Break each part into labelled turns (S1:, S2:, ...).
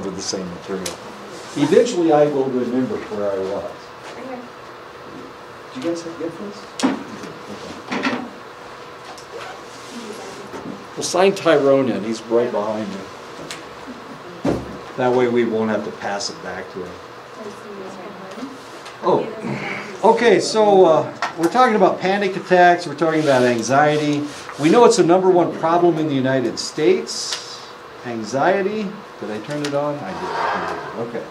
S1: cover the same material. Eventually I will remember where I was. Do you guys get this? Okay. Well, sign Tyrone in. He's right behind you. That way we won't have to pass it back to him. Oh, okay, so we're talking about panic attacks, we're talking about anxiety. We know it's the #1 problem in the United States. Anxiety. Did I turn it on? I did. Okay.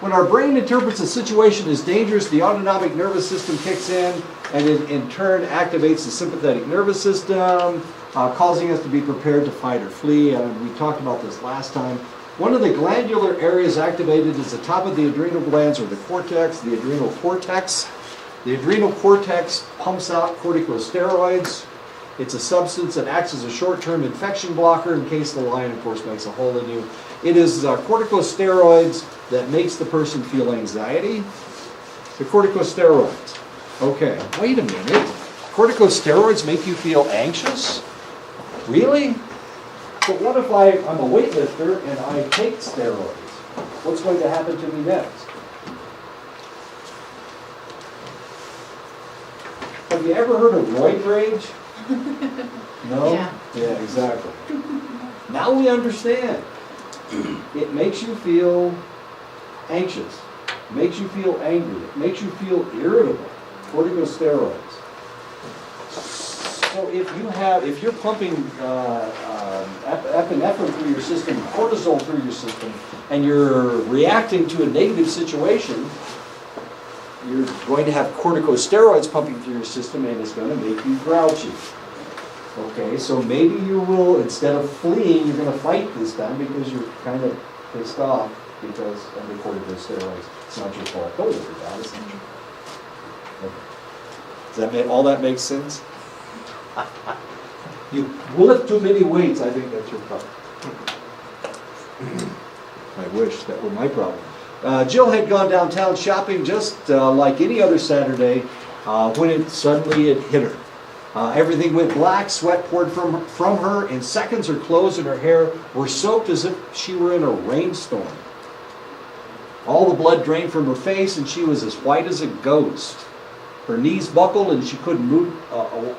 S1: When our brain interprets a situation as dangerous, the autonomic nervous system kicks in, and it in turn activates the sympathetic nervous system, causing us to be prepared to fight or flee. We talked about this last time. One of the glandular areas activated is the top of the adrenal glands, or the cortex, the adrenal cortex. The adrenal cortex pumps out corticosteroids. It's a substance that acts as a short-term infection blocker in case the lion, of course, makes a hole in you. It is corticosteroids that makes the person feel anxiety. The corticosteroids. Okay, wait a minute. Corticosteroids make you feel anxious? Really? But what if I'm a weightlifter and I take steroids? What's going to happen to me next? Have you ever heard of roid rage? No? Yeah, exactly. Now we understand. It makes you feel anxious. It makes you feel angry. It makes you feel irritable. Corticosteroids. So if you're pumping epinephrine through your system, cortisol through your system, and you're reacting to a negative situation, you're going to have corticosteroids pumping through your system, and it's going to make you grouchy. Okay, so maybe you will, instead of fleeing, you're going to fight this time because you're kind of pissed off because of the corticosteroids. It's not your fault. Don't worry about it. It's not your fault. Okay. Does that make all that makes sense? You lift too many weights. I think that's your problem. I wish that were my problem. Jill had gone downtown shopping just like any other Saturday when suddenly it hit her. Everything went black, sweat poured from her. In seconds, her clothes and her hair were soaked as if she were in a rainstorm. All the blood drained from her face, and she was as white as a ghost. Her knees buckled, and she couldn't move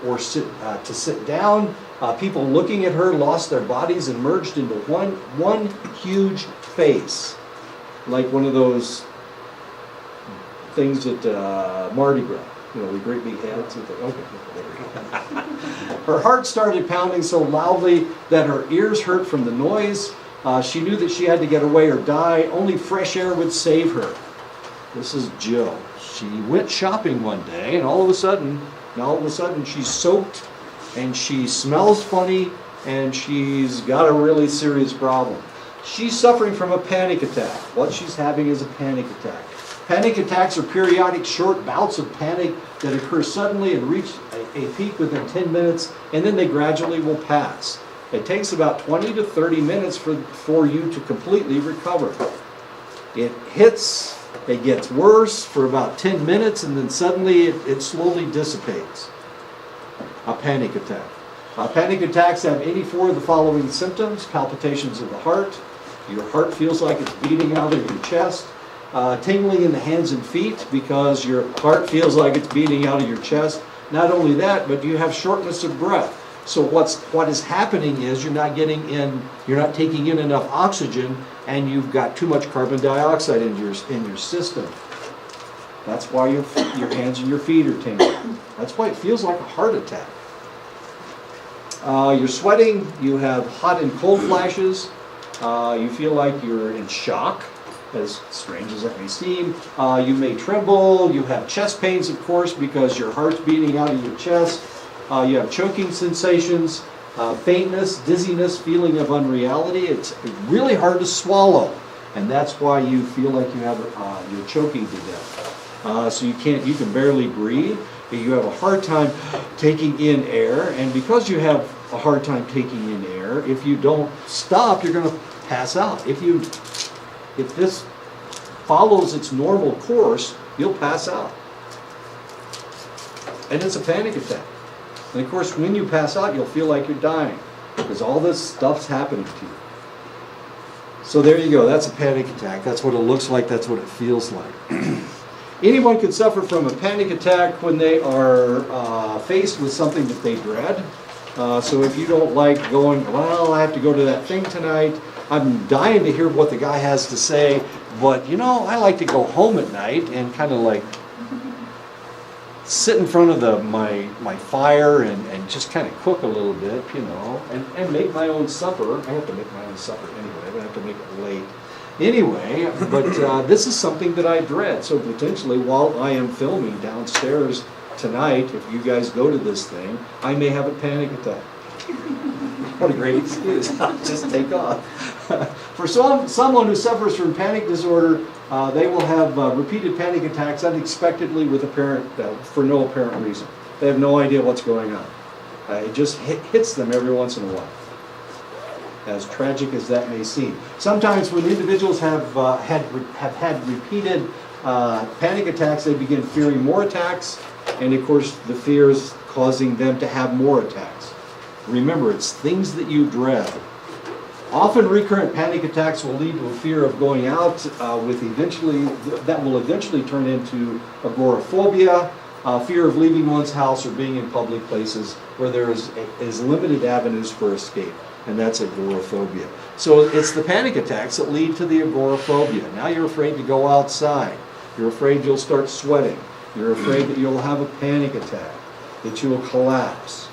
S1: or sit down. People looking at her lost their bodies and merged into one huge face, like one of those things at Mardi Gras. You know, the great big heads. Okay. Her heart started pounding so loudly that her ears hurt from the noise. She knew that she had to get away or die. Only fresh air would save her. This is Jill. She went shopping one day, and all of a sudden she's soaked, and she smells funny, and she's got a really serious problem. She's suffering from a panic attack. What she's having is a panic attack. Panic attacks are periodic short bouts of panic that occur suddenly and reach a peak within 10 minutes, and then they gradually will pass. It takes about 20 to 30 minutes for you to completely recover. It gets worse for about 10 minutes, and then suddenly it slowly dissipates. A panic attack. Panic attacks have any four of the following symptoms: palpitations of the heart, your heart feels like it's beating out of your chest, tingling in the hands and feet because your heart feels like it's beating out of your chest. Not only that, but you have shortness of breath. So what is happening is you're not taking in enough oxygen, and you've got too much carbon dioxide in your system. That's why your hands and your feet are tingling. That's why it feels like a heart attack. You're sweating, you have hot and cold flashes, you feel like you're in shock, as strange as that may seem. You may tremble, you have chest pains, of course, because your heart's beating out of your chest. You have choking sensations, faintness, dizziness, feeling of unreality. It's really hard to swallow, and that's why you feel like you're choking to death. So you can barely breathe. You have a hard time taking in air, and because you have a hard time taking in air, if you don't stop, you're going to pass out. If this follows its normal course, you'll pass out. And it's a panic attack. And of course, when you pass out, you'll feel like you're dying because all this stuff's happening to you. So there you go. That's a panic attack. That's what it looks like. That's what it feels like. Anyone can suffer from a panic attack when they are faced with something that they dread. So if you don't like going, well, I have to go to that thing tonight. I'm dying to hear what the guy has to say, but you know, I like to go home at night and kind of like sit in front of my fire and just kind of cook a little bit, you know, and make my own supper. I have to make my own supper anyway. I don't have to make it late. Anyway, but this is something that I dread. So potentially while I am filming downstairs tonight, if you guys go to this thing, I may have a panic attack. What a great excuse. I'll just take off. For someone who suffers from panic disorder, they will have repeated panic attacks unexpectedly with for no apparent reason. They have no idea what's going on. It just hits them every once in a while, as tragic as that may seem. Sometimes when individuals have had repeated panic attacks, they begin fearing more attacks, and of course the fear is causing them to have more attacks. Remember, it's things that you dread. Often recurrent panic attacks will lead to a fear of going out, that will eventually turn into agoraphobia, fear of leaving one's house or being in public places where there is limited avenues for escape, and that's agoraphobia. So it's the panic attacks that lead to the agoraphobia. Now you're afraid to go outside. You're afraid you'll start sweating. You're afraid that you'll have a panic attack, that you will collapse.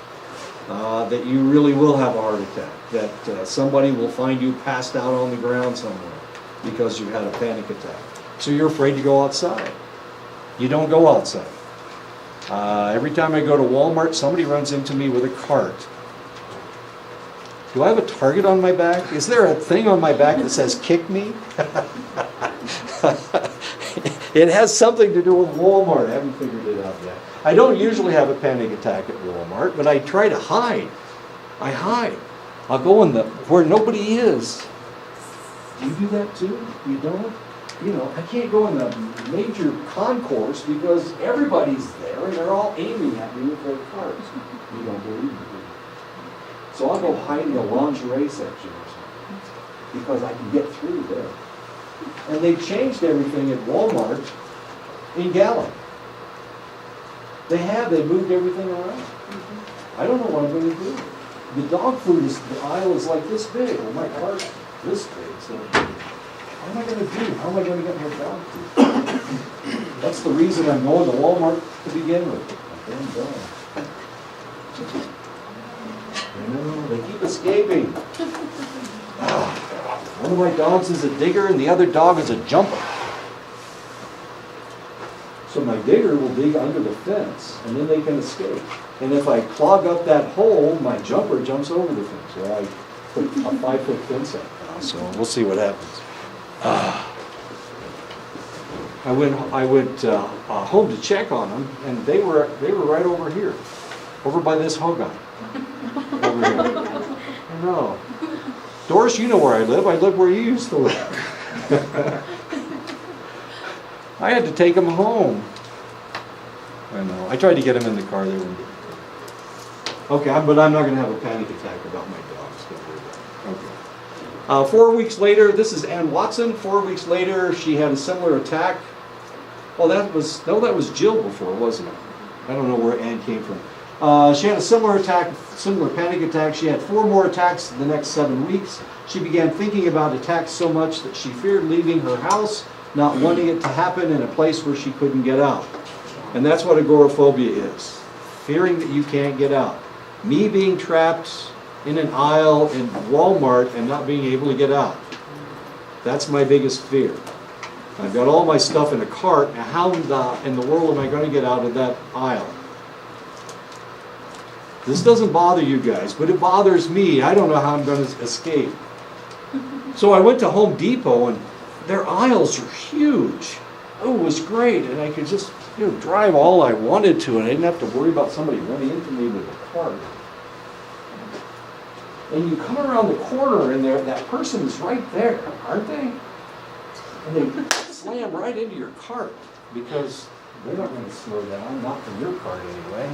S1: That you really will have a heart attack, that somebody will find you passed out on the ground somewhere because you had a panic attack. So you're afraid to go outside. You don't go outside. Every time I go to Walmart, somebody runs into me with a cart. Do I have a target on my back? Is there a thing on my back that says kick me? It has something to do with Walmart. I haven't figured it out yet. I don't usually have a panic attack at Walmart, but I try to hide. I hide. I'll go where nobody is. Do you do that too? You don't? You know, I can't go in the major concourse because everybody's there and they're all aiming at me with their carts. You don't believe me, do you? So I'll go hide in the lingerie section or something because I can get through there. And they've changed everything at Walmart in Gallup. They moved everything around. I don't know what I'm going to do. The dog food the aisle is like this big. Well, my cart's this big. So what am I going to do? How am I going to get more dog food? That's the reason I'm going to Walmart to begin with. They keep escaping. One of my dogs is a digger and the other dog is a jumper. So my digger will dig under the fence and then they can escape. And if I clog up that hole, my jumper jumps over the fence. So I put a 5-foot fence up now, so we'll see what happens. I went home to check on them, and they were right over here, over by this hogan. Over here. I know. Doris, you know where I live. I live where you used to live. I had to take them home. I know. I tried to get them in the car. They wouldn't. Okay, but I'm not going to have a panic attack about my dogs. Don't worry about it. Okay. 4 weeks later, this is Ann Watson. 4 weeks later, she had a similar attack. Oh, that was Jill before, wasn't it? I don't know where Ann came from. She had a similar panic attack. She had 4 more attacks in the next 7 weeks. She began thinking about attacks so much that she feared leaving her house, not wanting it to happen in a place where she couldn't get out. And that's what agoraphobia is. Fearing that you can't get out. Me being trapped in an aisle in Walmart and not being able to get out. That's my biggest fear. I've got all my stuff in a cart. Now how in the world am I going to get out of that aisle? This doesn't bother you guys, but it bothers me. I don't know how I'm going to escape. So I went to Home Depot and their aisles are huge. Oh, it was great. And I could just drive all I wanted to, and I didn't have to worry about somebody running into me with a cart. And you come around the corner, and that person is right there, aren't they? And they slam right into your cart because they're not going to slow down, not from your cart anyway.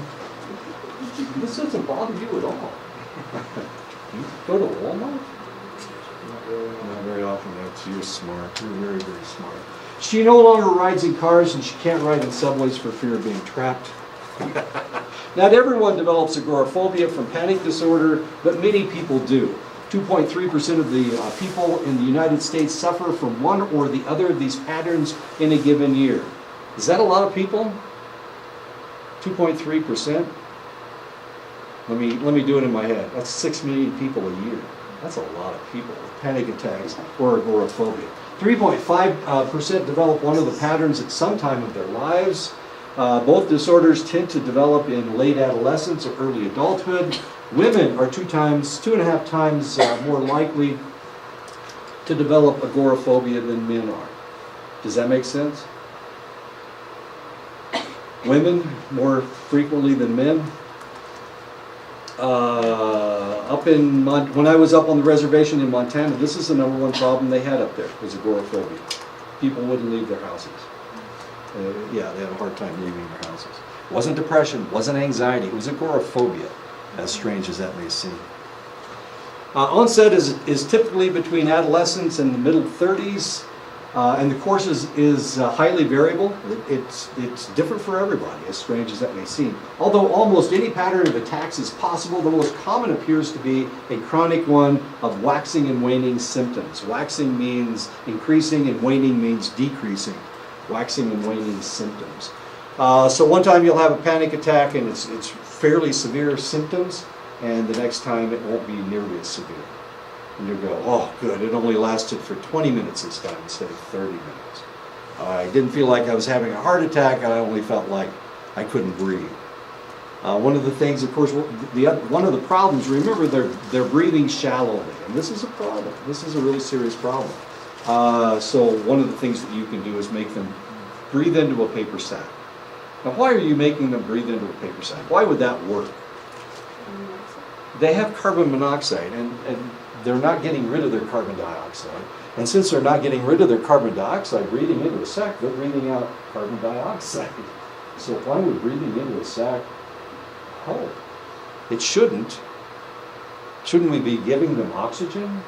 S1: This doesn't bother you at all. You go to Walmart? Not very often. You're smart. You're very, very smart. She no longer rides in cars, and she can't ride in subways for fear of being trapped. Not everyone develops agoraphobia from panic disorder, but many people do. 2.3% of the people in the United States suffer from one or the other of these patterns in a given year. Is that a lot of people? 2.3%? Let me do it in my head. That's 6 million people a year. That's a lot of people with panic attacks or agoraphobia. 3.5% develop one of the patterns at some time of their lives. Both disorders tend to develop in late adolescence or early adulthood. Women are 2.5 times more likely to develop agoraphobia than men are. Does that make sense? Women more frequently than men. When I was up on the reservation in Montana, this is the #1 problem they had up there, was agoraphobia. People wouldn't leave their houses. They had a hard time leaving their houses. It wasn't depression, wasn't anxiety, it was agoraphobia, as strange as that may seem. Onset is typically between adolescence and the middle 30s, and the course is highly variable. It's different for everybody, as strange as that may seem. Although almost any pattern of attacks is possible, the most common appears to be a chronic one of waxing and waning symptoms. Waxing means increasing and waning means decreasing. Waxing and waning symptoms. So one time you'll have a panic attack and it's fairly severe symptoms, and the next time it won't be nearly as severe. And you'll go, oh good, it only lasted for 20 minutes this time instead of 30 minutes. I didn't feel like I was having a heart attack, I only felt like I couldn't breathe. One of the things, of course, one of the problems, remember they're breathing shallowly, and this is a problem. This is a really serious problem. So one of the things that you can do is make them breathe into a paper sack. Now why are you making them breathe into a paper sack? Why would that work? They have carbon monoxide and they're not getting rid of their carbon dioxide. And since they're not getting rid of their carbon dioxide breathing into a sack, they're breathing out carbon dioxide. So why would breathing into a sack help? It shouldn't. Shouldn't we be giving them oxygen?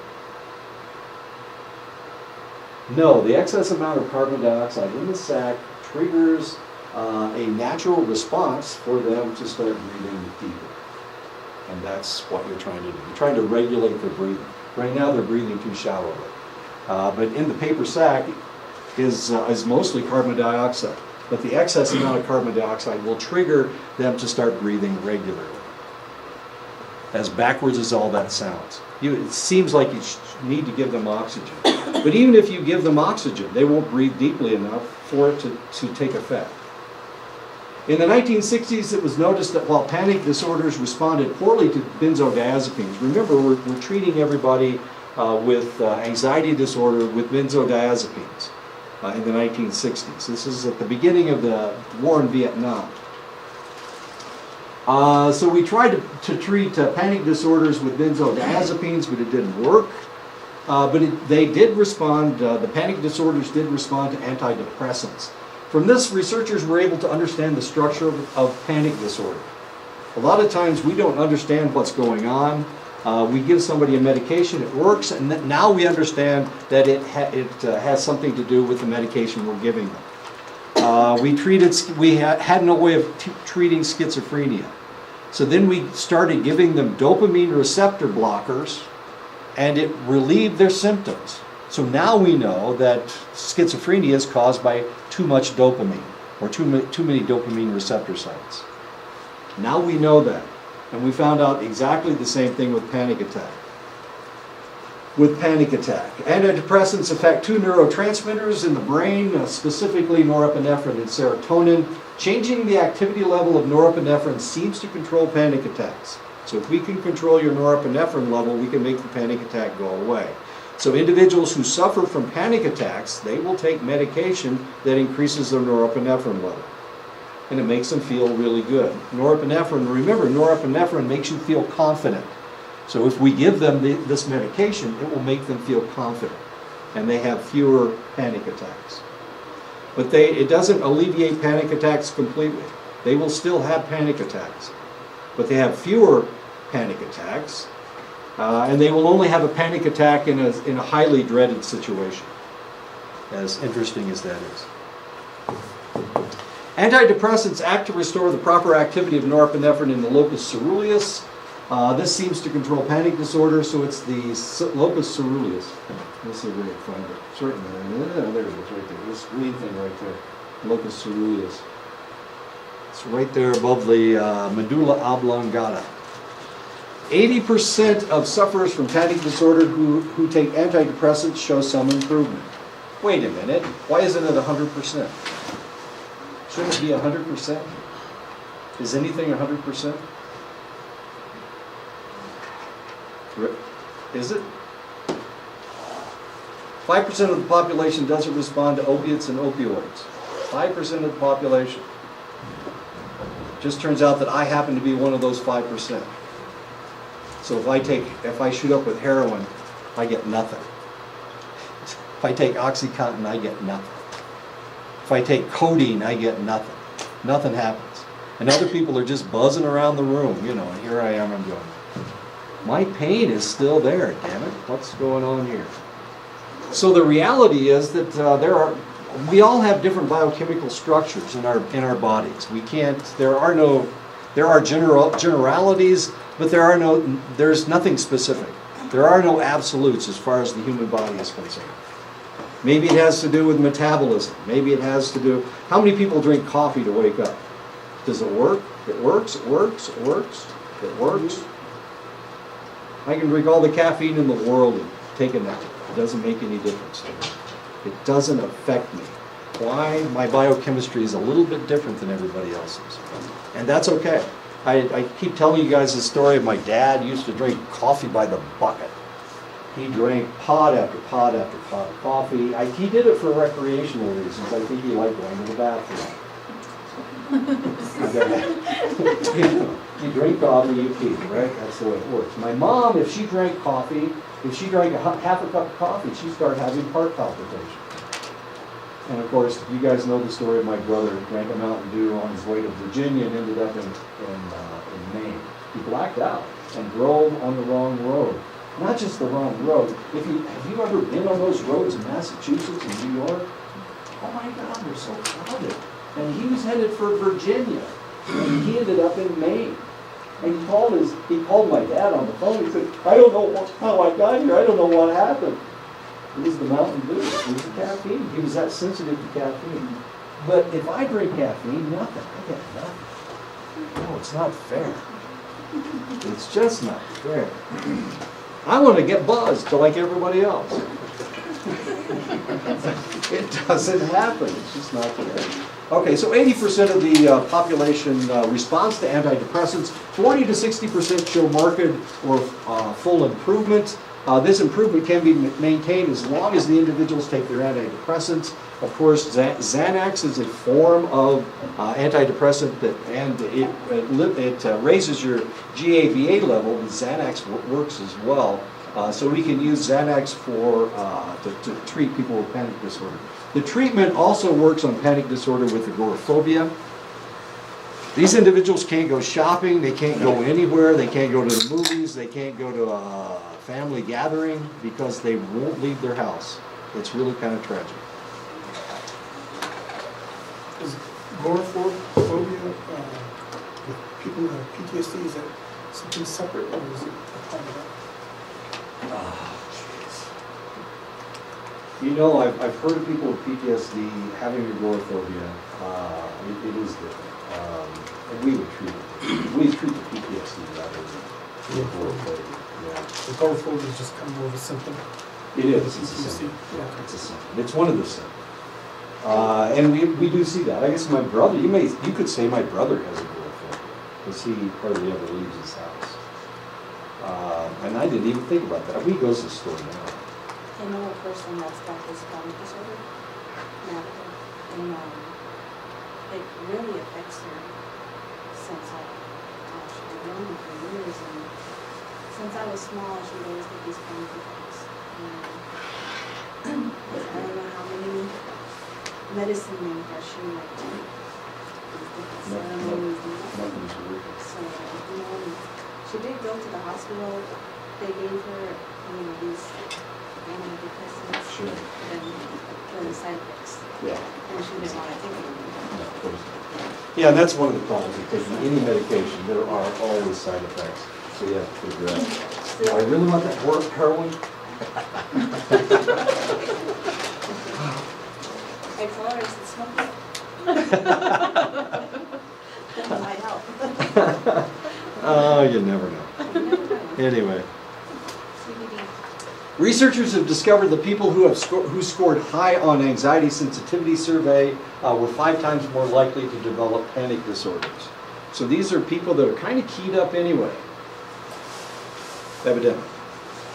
S1: No, the excess amount of carbon dioxide in the sac triggers a natural response for them to start breathing deeper. And that's what you're trying to do. You're trying to regulate their breathing. Right now they're breathing too shallowly. But in the paper sac is mostly carbon dioxide. But the excess amount of carbon dioxide will trigger them to start breathing regularly. As backwards as all that sounds. It seems like you need to give them oxygen. But even if you give them oxygen, they won't breathe deeply enough for it to take effect. In the 1960s, it was noticed that while panic disorders responded poorly to benzodiazepines, remember we're treating everybody with anxiety disorder with benzodiazepines in the 1960s. This is at the beginning of the war in Vietnam. So we tried to treat panic disorders with benzodiazepines, but it didn't work. They did respond, the panic disorders did respond to antidepressants. From this, researchers were able to understand the structure of panic disorder. A lot of times we don't understand what's going on. We give somebody a medication, it works, and now we understand that it has something to do with the medication we're giving them. We had no way of treating schizophrenia. So then we started giving them dopamine receptor blockers, and it relieved their symptoms. So now we know that schizophrenia is caused by too much dopamine, or too many dopamine receptor sites. Now we know that, and we found out exactly the same thing with panic attack. Antidepressants affect two neurotransmitters in the brain, specifically norepinephrine and serotonin. Changing the activity level of norepinephrine seems to control panic attacks. So if we can control your norepinephrine level, we can make the panic attack go away. So individuals who suffer from panic attacks, they will take medication that increases their norepinephrine level. And it makes them feel really good. Norepinephrine, remember, norepinephrine makes you feel confident. So if we give them this medication, it will make them feel confident. And they have fewer panic attacks. But it doesn't alleviate panic attacks completely. They will still have panic attacks. But they have fewer panic attacks, And they will only have a panic attack in a highly dreaded situation, as interesting as that is. Antidepressants act to restore the proper activity of norepinephrine in the locus ceruleus. This seems to control panic disorder, so it's the locus ceruleus. Let's see if we can find it. It's right there. There it is, right there. This green thing right there. Locus ceruleus. It's right there above the medulla oblongata. 80% of sufferers from panic disorder who take antidepressants show some improvement. Wait a minute. Why isn't it 100%? Shouldn't it be 100%? Is anything 100%? Is it? 5% of the population doesn't respond to opiates and opioids. 5% of the population. Just turns out that I happen to be one of those 5%. So if I shoot up with heroin, I get nothing. If I take OxyContin, I get nothing. If I take codeine, I get nothing. Nothing happens. And other people are just buzzing around the room, and here I am, I'm going, my pain is still there, damn it. What's going on here? So the reality is that we all have different biochemical structures in our bodies. There are generalities, but there's nothing specific. There are no absolutes as far as the human body is concerned. Maybe it has to do with metabolism. Maybe it has to do, how many people drink coffee to wake up? Does it work? It works, it works, it works, it works. I can drink all the caffeine in the world and take a nap. It doesn't make any difference to me. It doesn't affect me. Why? My biochemistry is a little bit different than everybody else's. And that's okay. I keep telling you guys the story of my dad used to drink coffee by the bucket. He drank pot after pot after pot of coffee. He did it for recreational reasons. I think he liked going to the bathroom. You drink coffee, you pee, right? That's the way it works. My mom, if she drank coffee, if she drank half a cup of coffee, she'd start having heart palpitations. And of course, you guys know the story of my brother who drank a Mountain Dew on his way to Virginia and ended up in Maine. He blacked out and drove on the wrong road. Not just the wrong road. Have you ever been on those roads in Massachusetts and New York? Oh my God, they're so crowded. And he was headed for Virginia, and he ended up in Maine. And he called my dad on the phone. He said, I don't know how I got here. I don't know what happened. It was the Mountain Dew. It was the caffeine. He was that sensitive to caffeine. But if I drink caffeine, nothing. I get nothing. No, it's not fair. It's just not fair. I want to get buzzed like everybody else. It doesn't happen. It's just not fair. Okay, so 80% of the population responds to antidepressants. 40 to 60% show marked or full improvement. This improvement can be maintained as long as the individuals take their antidepressants. Of course, Xanax is a form of antidepressant and it raises your GABA level. But Xanax works as well. So we can use Xanax to treat people with panic disorder. The treatment also works on panic disorder with agoraphobia. These individuals can't go shopping, they can't go anywhere, they can't go to the movies, they can't go to a family gathering because they won't leave their house. It's really kind of tragic.
S2: Is agoraphobia with people who have PTSD, is that something separate or is it a part of that?
S1: I've heard of people with PTSD having agoraphobia. It is different. And we would treat it. We treat the PTSD rather than agoraphobia. Yeah.
S2: Agoraphobia is just kind of more of a symptom.
S1: It is. It's a symptom. Yeah, it's a symptom. It's one of the symptoms. And we do see that. I guess my brother, you could say my brother has agoraphobia because he hardly ever leaves his house. And I didn't even think about that. He goes to the store now.
S3: I know a person that's got this panic disorder, and it really affects her since I've known her for years. And since I was small, she would always get these panic attacks. And I don't know how many medicine men has she taken.
S1: Nothing's working.
S3: So, she did go to the hospital they gave her, these antidepressants
S1: Sure.
S3: and the side effects,
S1: Yeah.
S3: and she didn't want to take them.
S1: No, of course not. Yeah, and that's one of the problems with taking any medication. There are always side effects. So you have to figure out, do I really want that heroin?
S3: I told her, I said, smoke it. That might help.
S1: Oh, you never know.
S3: You never know.
S1: Anyway.
S3: CBD.
S1: Researchers have discovered the people who scored high on anxiety sensitivity survey were 5 times more likely to develop panic disorders. So these are people that are kind of keyed up anyway, evidently.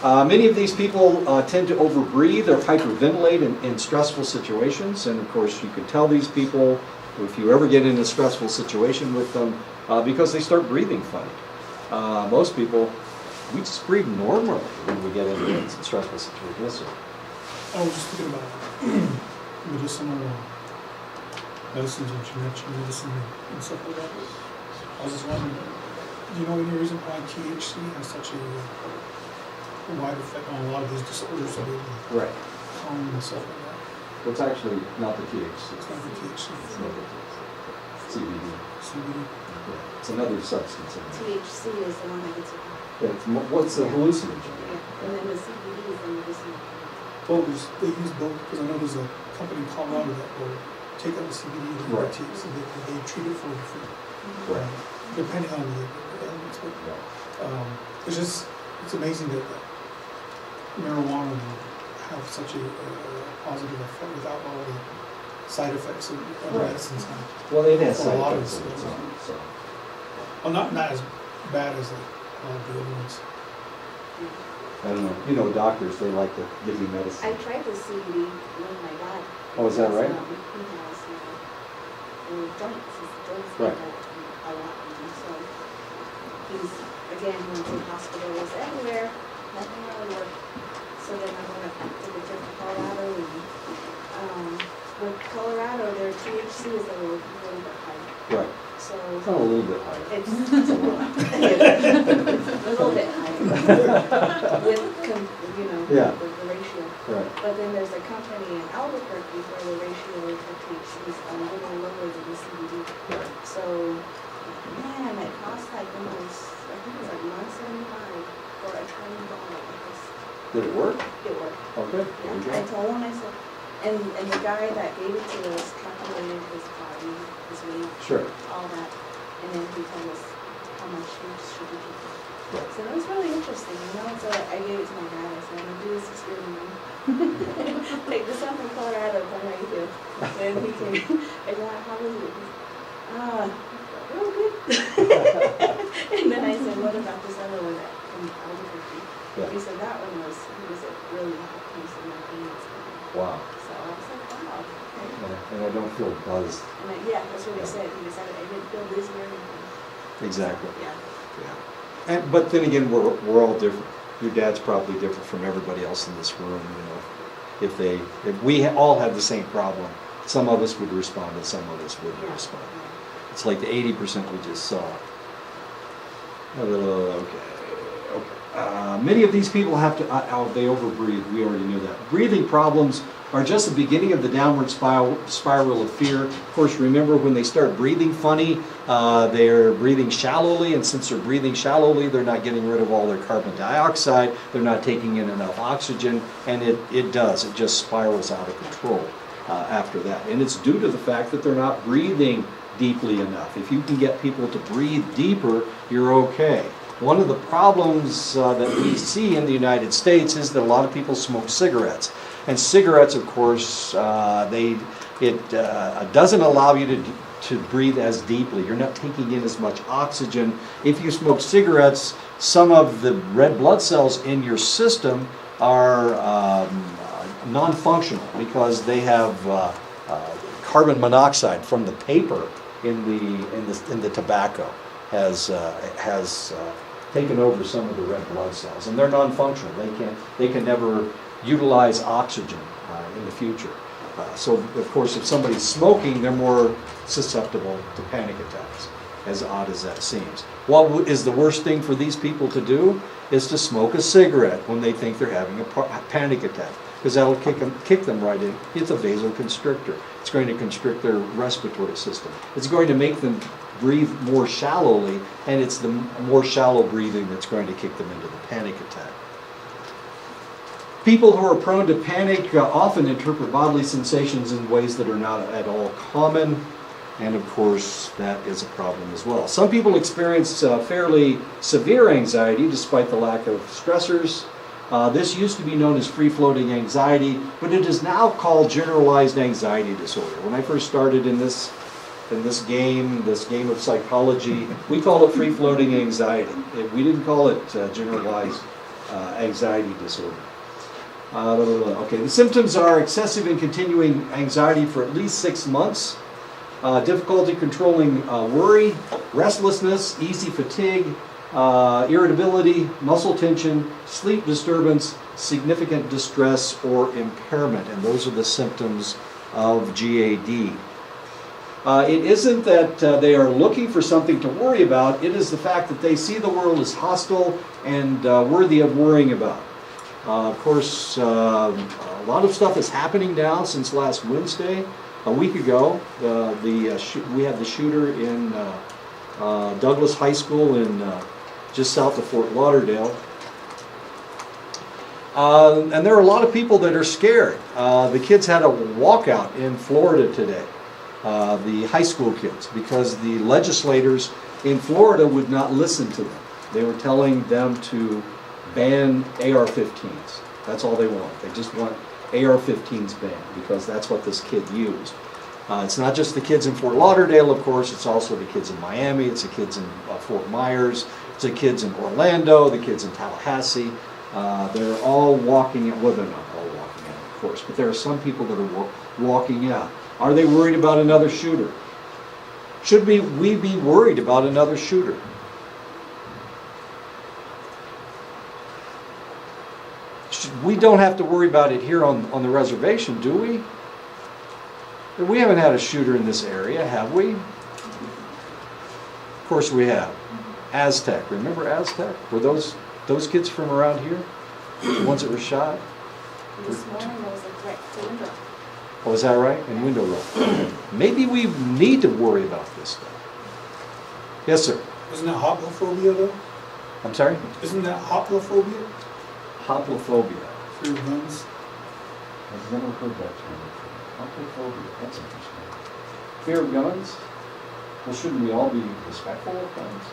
S1: Many of these people tend to overbreathe or hyperventilate in stressful situations, and of course you can tell these people if you ever get in a stressful situation with them because they start breathing funny. Most people, we just breathe normally when we get into a stressful situation. Yes, sir.
S2: I was just thinking about medicinal medicines and genetic medicine and stuff like that. I was just wondering, do you know any reason why THC has such a wide effect on a lot of these disorders that are
S1: Right.
S2: common and stuff like that?
S1: It's actually not the THC.
S2: It's not the THC,
S1: It's not the THC. CBD.
S2: CBD.
S1: Yeah. It's another substance in there.
S3: THC is the one that gets you.
S1: Yeah, what's the hallucinogen?
S3: Yeah, and then the CBD is the medicinal.
S2: Well, they use both, because I know there's a company in Colorado that will take out the CBD and the
S1: Right.
S2: THC, they treat it for
S1: Right.
S2: depending on the elements. But
S1: Yeah.
S2: it's amazing that marijuana will have such a positive effect without all the side effects of
S1: Right.
S2: medicines.
S1: Well, it has
S2: A
S1: side
S2: lot of
S1: effects of
S2: it.
S1: its own, so.
S2: Well, not as bad as the other ones.
S1: I don't know. You know, doctors, they like to give you
S3: I
S1: medicine.
S3: tried the CBD with my dad.
S1: Oh, is that right?
S3: He has, joints, his joints
S1: Right.
S3: a lot, so he's, again, he went to the hospitals everywhere, nothing really worked. So then I went up to the trip to Colorado, and, with Colorado, their THC is a little bit higher,
S1: Right.
S3: so.
S1: It's not a little bit higher.
S3: It's a little bit higher. With,
S1: Yeah.
S3: the ratio.
S1: Right.
S3: But then there's a company in Albuquerque where the ratio for THC is a little lower than the CBD.
S1: Right.
S3: So, man, it costs like almost, I think it's like $175 for a tiny bottle of this.
S1: Did it work?
S3: It worked.
S1: Okay. There you
S3: Yeah, I
S1: go.
S3: told him, I said, and the guy that gave it to us calculated his body, his weight,
S1: Sure.
S3: all that, and then he told us how much he should be taking.
S1: Right.
S3: So it was really interesting, so I gave it to my dad, I said, I'm gonna do this experiment. Take this up from Colorado, tell me how you feel. Then he came, I said, how was it? Real good. And then I said, what about this other one from Albuquerque?
S1: Yeah.
S3: He said, that one was really hot, he said, my pains.
S1: Wow.
S3: So I was like, wow. Okay.
S1: And I don't feel buzzed.
S3: Yeah, that's what he said, he decided I didn't feel dizzy or anything.
S1: Exactly.
S3: Yeah.
S1: Yeah. But then again, we're all different. Your dad's probably different from everybody else in this room, If we all had the same problem, some of us would respond and some of us wouldn't
S3: Yeah.
S1: respond. It's like the 80% we just saw. Okay. Many of these people have to, they overbreathe, we already knew that. Breathing problems are just the beginning of the downward spiral of fear. Of course, remember when they start breathing funny, they're breathing shallowly, and since they're breathing shallowly, they're not getting rid of all their carbon dioxide, they're not taking in enough oxygen, and it just spirals out of control after that. And it's due to the fact that they're not breathing deeply enough. If you can get people to breathe deeper, you're okay. One of the problems that we see in the United States is that a lot of people smoke cigarettes. And cigarettes, of course, it doesn't allow you to breathe as deeply. You're not taking in as much oxygen. If you smoke cigarettes, some of the red blood cells in your system are non-functional because they have carbon monoxide from the paper in the tobacco has taken over some of the red blood cells, and they're non-functional. They can never utilize oxygen in the future. So, of course, if somebody's smoking, they're more susceptible to panic attacks, as odd as that seems. What is the worst thing for these people to do? is to smoke a cigarette when they think they're having a panic attack, because that'll kick them right in. It's a vasoconstrictor. It's going to constrict their respiratory system. It's going to make them breathe more shallowly, and it's the more shallow breathing that's going to kick them into the panic attack. People who are prone to panic often interpret bodily sensations in ways that are not at all common, and of course that is a problem as well. Some people experience fairly severe anxiety despite the lack of stressors. This used to be known as free-floating anxiety, but it is now called generalized anxiety disorder. When I first started in this game of psychology, we called it free-floating anxiety. We didn't call it generalized anxiety disorder. Okay, the symptoms are excessive and continuing anxiety for at least 6 months, difficulty controlling worry, restlessness, easy fatigue, irritability, muscle tension, sleep disturbance, significant distress or impairment, and those are the symptoms of GAD. It isn't that they are looking for something to worry about, it is the fact that they see the world as hostile and worthy of worrying about. Of course, a lot of stuff is happening now since last Wednesday. A week ago, we had the shooter in Douglas High School in just south of Fort Lauderdale. And there are a lot of people that are scared. The kids had a walkout in Florida today, the high school kids, because the legislators in Florida would not listen to them. They were telling them to ban AR-15s. That's all they want. They just want AR-15s banned because that's what this kid used. It's not just the kids in Fort Lauderdale, of course, it's also the kids in Miami, it's the kids in Fort Myers, it's the kids in Orlando, the kids in Tallahassee. They're all walking out. Well, they're not all walking out, of course, but there are some people that are walking out. Are they worried about another shooter? Should we be worried about another shooter? We don't have to worry about it here on the reservation, do we? We haven't had a shooter in this area, have we? Of course we have. Aztec, remember Aztec? Were those kids from around here? The ones that were shot?
S3: This morning there was a threat to window.
S1: Oh, is that right? In Window Row. Maybe we need to worry about this stuff. Yes, sir.
S2: Isn't that hoplophobia though?
S1: I'm sorry?
S2: Isn't that hoplophobia?
S1: Hoplophobia.
S2: Fear of guns?
S1: I've never heard that term before. Hoplophobia, that's interesting. Fear of guns? Well, shouldn't we all be respectful of guns?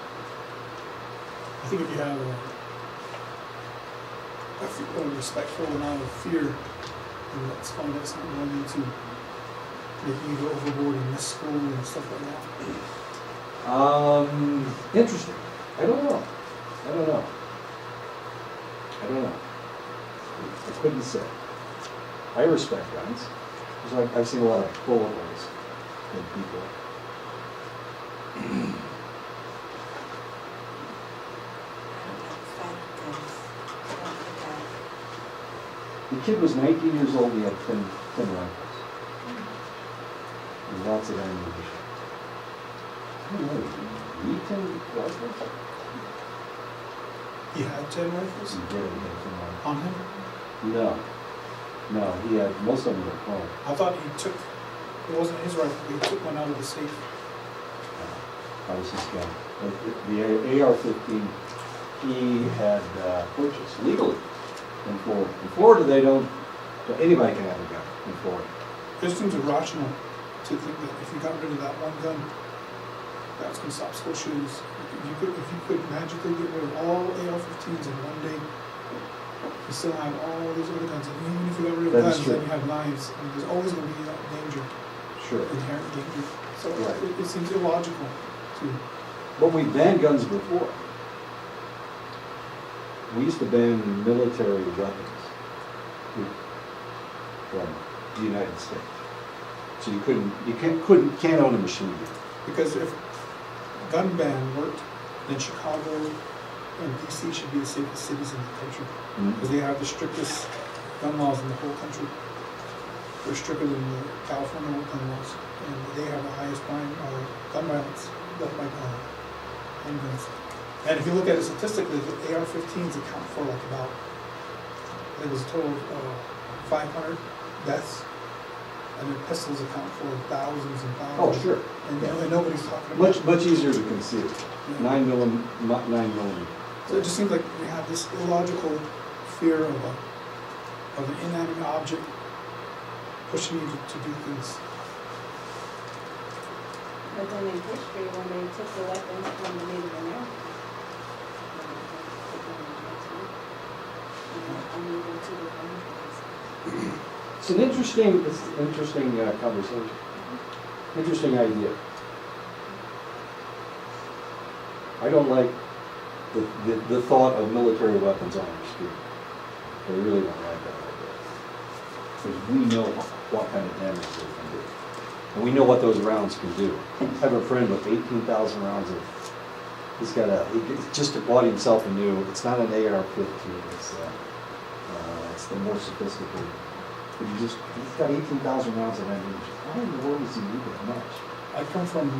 S2: I think if you have a respectful amount of fear, then that's fine. That's not going to make you go overboard in this school and stuff like that.
S1: Interesting. I don't know. I couldn't say. I respect guns. Because I've seen a lot of bullet holes in people. The kid was 19 years old, he had 10 rifles. And lots of ammunition. I don't know, did he need 10 rifles?
S2: He had 10 rifles
S1: He did, he had 10 rifles.
S2: on him?
S1: No, he had, most of them at home.
S2: I thought he took, it wasn't his rifle, but he took one out of the safe.
S1: That was his gun. The AR-15 he had purchased legally in Florida. In Florida, they don't, anybody can have a gun in Florida.
S2: It seems irrational to think that if you got rid of that one gun, that's going to stop school shootings. If you could magically get rid of all AR-15s in one day, you still have all these other guns. And even if you got rid of guns, then you have knives. I mean, there's always going to be that danger,
S1: Sure.
S2: inherent danger. So
S1: Right.
S2: it seems illogical to.
S1: But we banned guns before. We used to ban military weapons from the United States. So you can't own a machine gun.
S2: Because if gun ban worked, then Chicago and DC should be the safest cities in the country. Because they have the strictest gun laws in the whole country. They're stricter than the California gun laws. And they have the highest gun violence led by handguns. And if you look at it statistically, the AR-15s account for like about, it was a total of 500 deaths, and the pistols account for thousands and
S1: Oh,
S2: thousands.
S1: sure.
S2: And nobody's talking about
S1: Much easier to conceal.
S2: Yeah.
S1: 9 millimeter.
S2: So it just seems like we have this illogical fear of an inanimate object pushing you to do things.
S3: But then in history, when they took the weapons from the Native Americans,
S1: It's an interesting conversation. Interesting idea. I don't like the thought of military weapons on the street. I really don't like that idea. Because we know what kind of damage they can do. And we know what those rounds can do. I have a friend with 18,000 rounds of, he just bought himself a new, it's not an AR-15, it's the more sophisticated. But he's got 18,000 rounds of ammunition. Why in the world does he need that much?
S2: I come from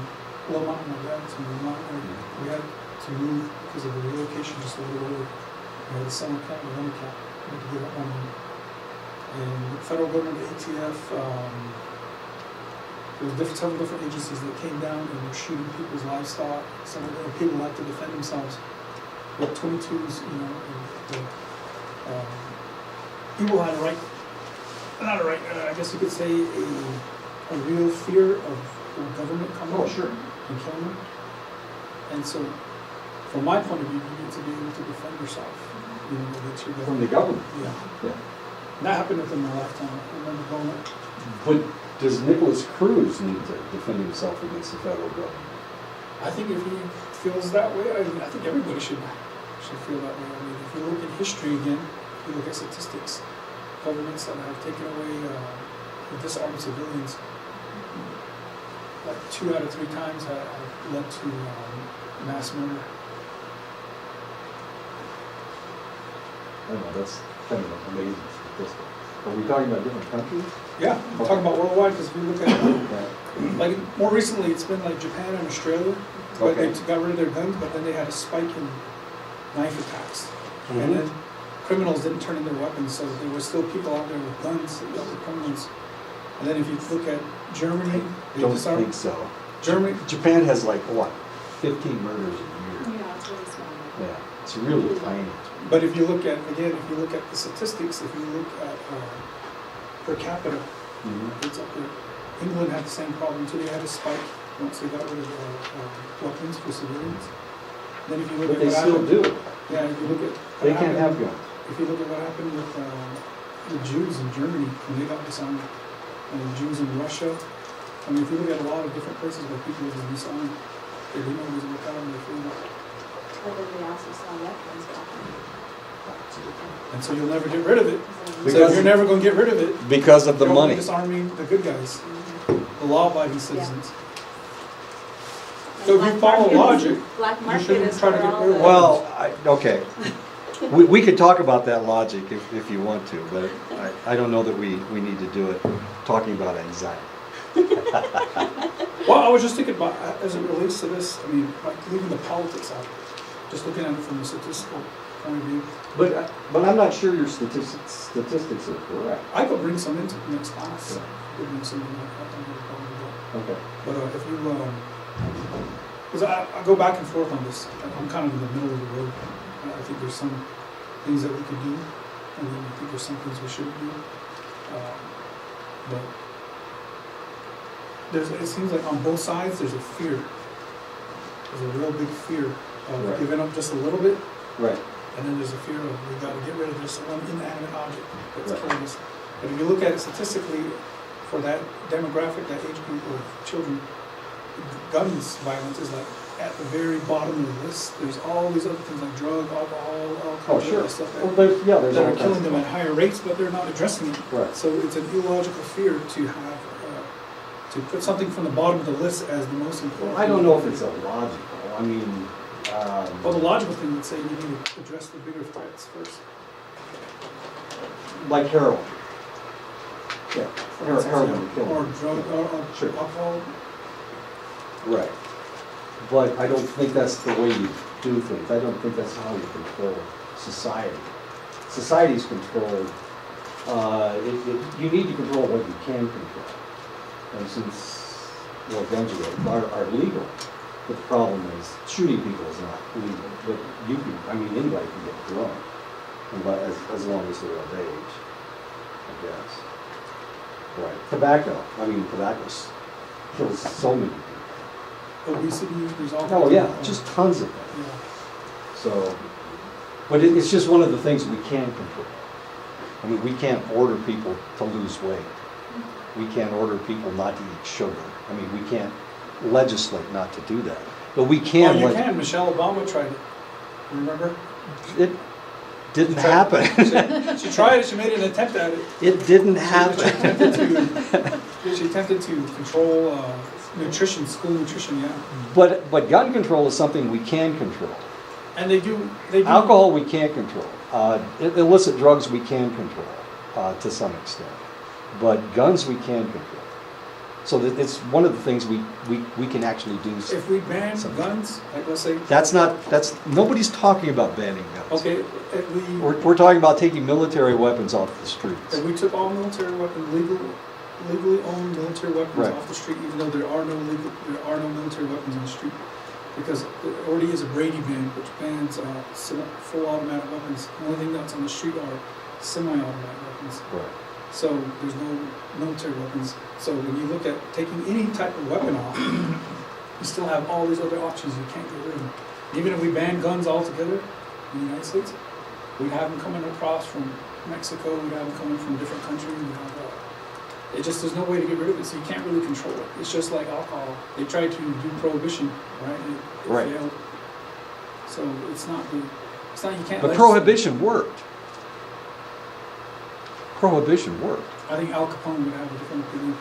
S2: Low Mountain, my dad, to Low Mountain. We had to move because of the relocation just a little over. We had a summer camp, a winter camp. We had to give up one of them. And the federal government, the ATF, there was several different agencies that came down and were shooting people's livestock. Some of the people like to defend themselves with 22s, you know. And people had a right, not a right, I guess you could say a real fear of the government coming
S1: Oh, sure.
S2: and killing them. And so, from my point of view, you need to be able to defend yourself, you know, against your
S1: From the
S2: government.
S1: government?
S2: Yeah.
S1: Yeah.
S2: And that happened within my lifetime. I remember going up.
S1: But does Nicholas Cruz need to defend himself against the federal government?
S2: I think if he feels that way, I think everybody should feel that way. I mean, if you look at history again, if you look at statistics, governments that have taken away disarmed civilians, like 2 out of 3 times have led to mass murder.
S1: I don't know, that's kind of an amazing statistic. Are we talking about different countries?
S2: Yeah, I'm talking about worldwide because if you look at
S1: Yeah.
S2: like more recently, it's been like Japan and Australia, but
S1: Okay.
S2: they got rid of their guns, but then they had a spike in knife attacks,
S1: Mhm.
S2: and then criminals didn't turn in their weapons, so there were still people out there with guns that were criminals. And then if you look at Germany, they
S1: Don't
S2: disarmed
S1: think so.
S2: Germany.
S1: Japan has like, what, 15 murders a year?
S3: Yeah, it's really small.
S1: Yeah, it's really tiny.
S2: But if you look at again, if you look at the statistics, if you look at per capita,
S1: Mhm.
S2: it's up there. England had the same problem too. They had a spike once they got rid of weapons for civilians. Then if you look
S1: But
S2: at
S1: they
S2: what
S1: still
S2: happened,
S1: do it.
S2: yeah, if you look at
S1: They
S2: what
S1: can't
S2: happened-
S1: have guns.
S2: If you look at what happened with the Jews in Germany when they got disarmed, and the Jews in Russia, I mean, if you look at a lot of different places where people were disarmed, they didn't always work out in their favor.
S3: But then they also saw weapons back
S2: And so you'll never get rid of it. So
S1: Because-
S2: if you're never going to get rid of it,
S1: Because of the
S2: you're only
S1: money.
S2: disarming the good guys, the law-abiding citizens.
S3: then.
S2: So if you follow logic,
S3: Black
S2: you
S3: market
S2: shouldn't
S3: is
S2: try to
S3: where
S2: get
S3: all
S2: rid of
S3: the-
S2: it.
S1: Well, okay. We could talk about that logic if you want to, but I don't know that we need to do it talking about anxiety.
S2: Well, I was just thinking about, as it relates to this, I mean, like leaving the politics out, just looking at it from a statistical point of view.
S1: But I'm not sure your statistics are correct.
S2: I could bring some into the next class.
S1: Yeah.
S2: Could bring some in, I don't have a problem with
S1: Okay.
S2: that. But if you, because I go back and forth on this, I'm kind of in the middle of the road. I think there's some things that we could do, and then I think there's some things we shouldn't do. But it seems like on both sides, there's a fear. There's a real big fear of
S1: Right.
S2: giving up just a little bit,
S1: Right.
S2: and then there's a fear of we got to get rid of this one inanimate object that's
S1: Right.
S2: killing us. But if you look at it statistically, for that demographic, that age group of children, guns violence is like at the very bottom of the list. There's all these other things like drug, alcohol, all
S1: Oh,
S2: kinds of
S1: sure.
S2: other stuff
S1: Well, there's
S2: that
S1: all
S2: are killing
S1: kinds
S2: them
S1: of-
S2: at higher rates, but they're not addressing it.
S1: Right.
S2: So it's an illogical fear to have to put something from the bottom of the list as the most important.
S1: Well, I don't know if it's illogical. I mean,
S2: Well, the logical thing would say you need to address the bigger threats first.
S1: like heroin. Yeah, heroin will kill
S2: Or
S1: you.
S2: drug, or
S1: Sure.
S2: alcohol.
S1: Right. But I don't think that's the way you do things. I don't think that's how you control society. Society's controlled, you need to control what you can control. And since, well, guns are legal, but the problem is shooting people is not legal. But anybody can get drunk, as long as they're of age, I guess. Right. Tobacco kills so many people.
S2: Obesity, there's all.
S1: Oh, yeah, just tons of things.
S2: Yeah.
S1: So, but it's just one of the things we can control. We can't order people to lose weight. We can't order people not to eat sugar. We can't legislate not to do that. But we can.
S2: Oh, you can. Michelle Obama tried it. Remember?
S1: It didn't happen.
S2: She tried it. She made an attempt at it.
S1: It didn't happen.
S2: She attempted to control nutrition, school nutrition. Yeah.
S1: But gun control is something we can control.
S2: And they do.
S1: Alcohol we can't control. Illicit drugs we can control to some extent. But guns we can control. So that it's one of the things we can actually do.
S2: If we ban guns, like let's say.
S1: Nobody's talking about banning guns.
S2: Okay,
S1: We're talking about taking military weapons off the streets.
S2: If we took all military weapons, legally owned military weapons off the street, even though there are no military weapons on the street, because there already is a Brady ban, which bans full automatic weapons. The only thing that's on the street are semi-automatic weapons.
S1: Right.
S2: So there's no military weapons. So when you look at taking any type of weapon off, you still have all these other options you can't get rid of. Even if we ban guns altogether in the United States, we'd have them coming across from Mexico, we'd have them coming from different countries, there's no way to get rid of it, so you can't really control it. It's just like alcohol. They tried to do prohibition, right? It failed. So you can't.
S1: But prohibition worked. Prohibition worked.
S2: I think Al Capone would have a different opinion.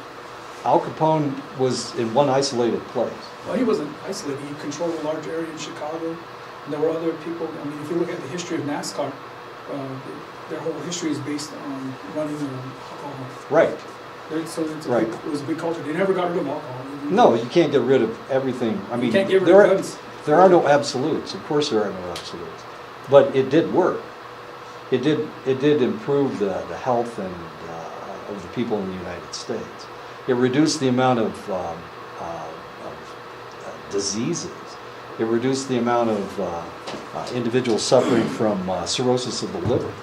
S1: Al Capone was in one isolated place.
S2: Well, he wasn't isolated. He controlled a large area in Chicago. And there were other people. If you look at the history of NASCAR, their whole history is based on running alcohol.
S1: Right.
S2: So it was a big culture. They never got rid of alcohol.
S1: No, you can't get rid of everything.
S2: You can't get rid of guns.
S1: There are no absolutes. Of course there are no absolutes. But it did work. It did improve the health and of the people in the United States. It reduced the amount of diseases. It reduced the amount of individuals suffering from cirrhosis of the liver.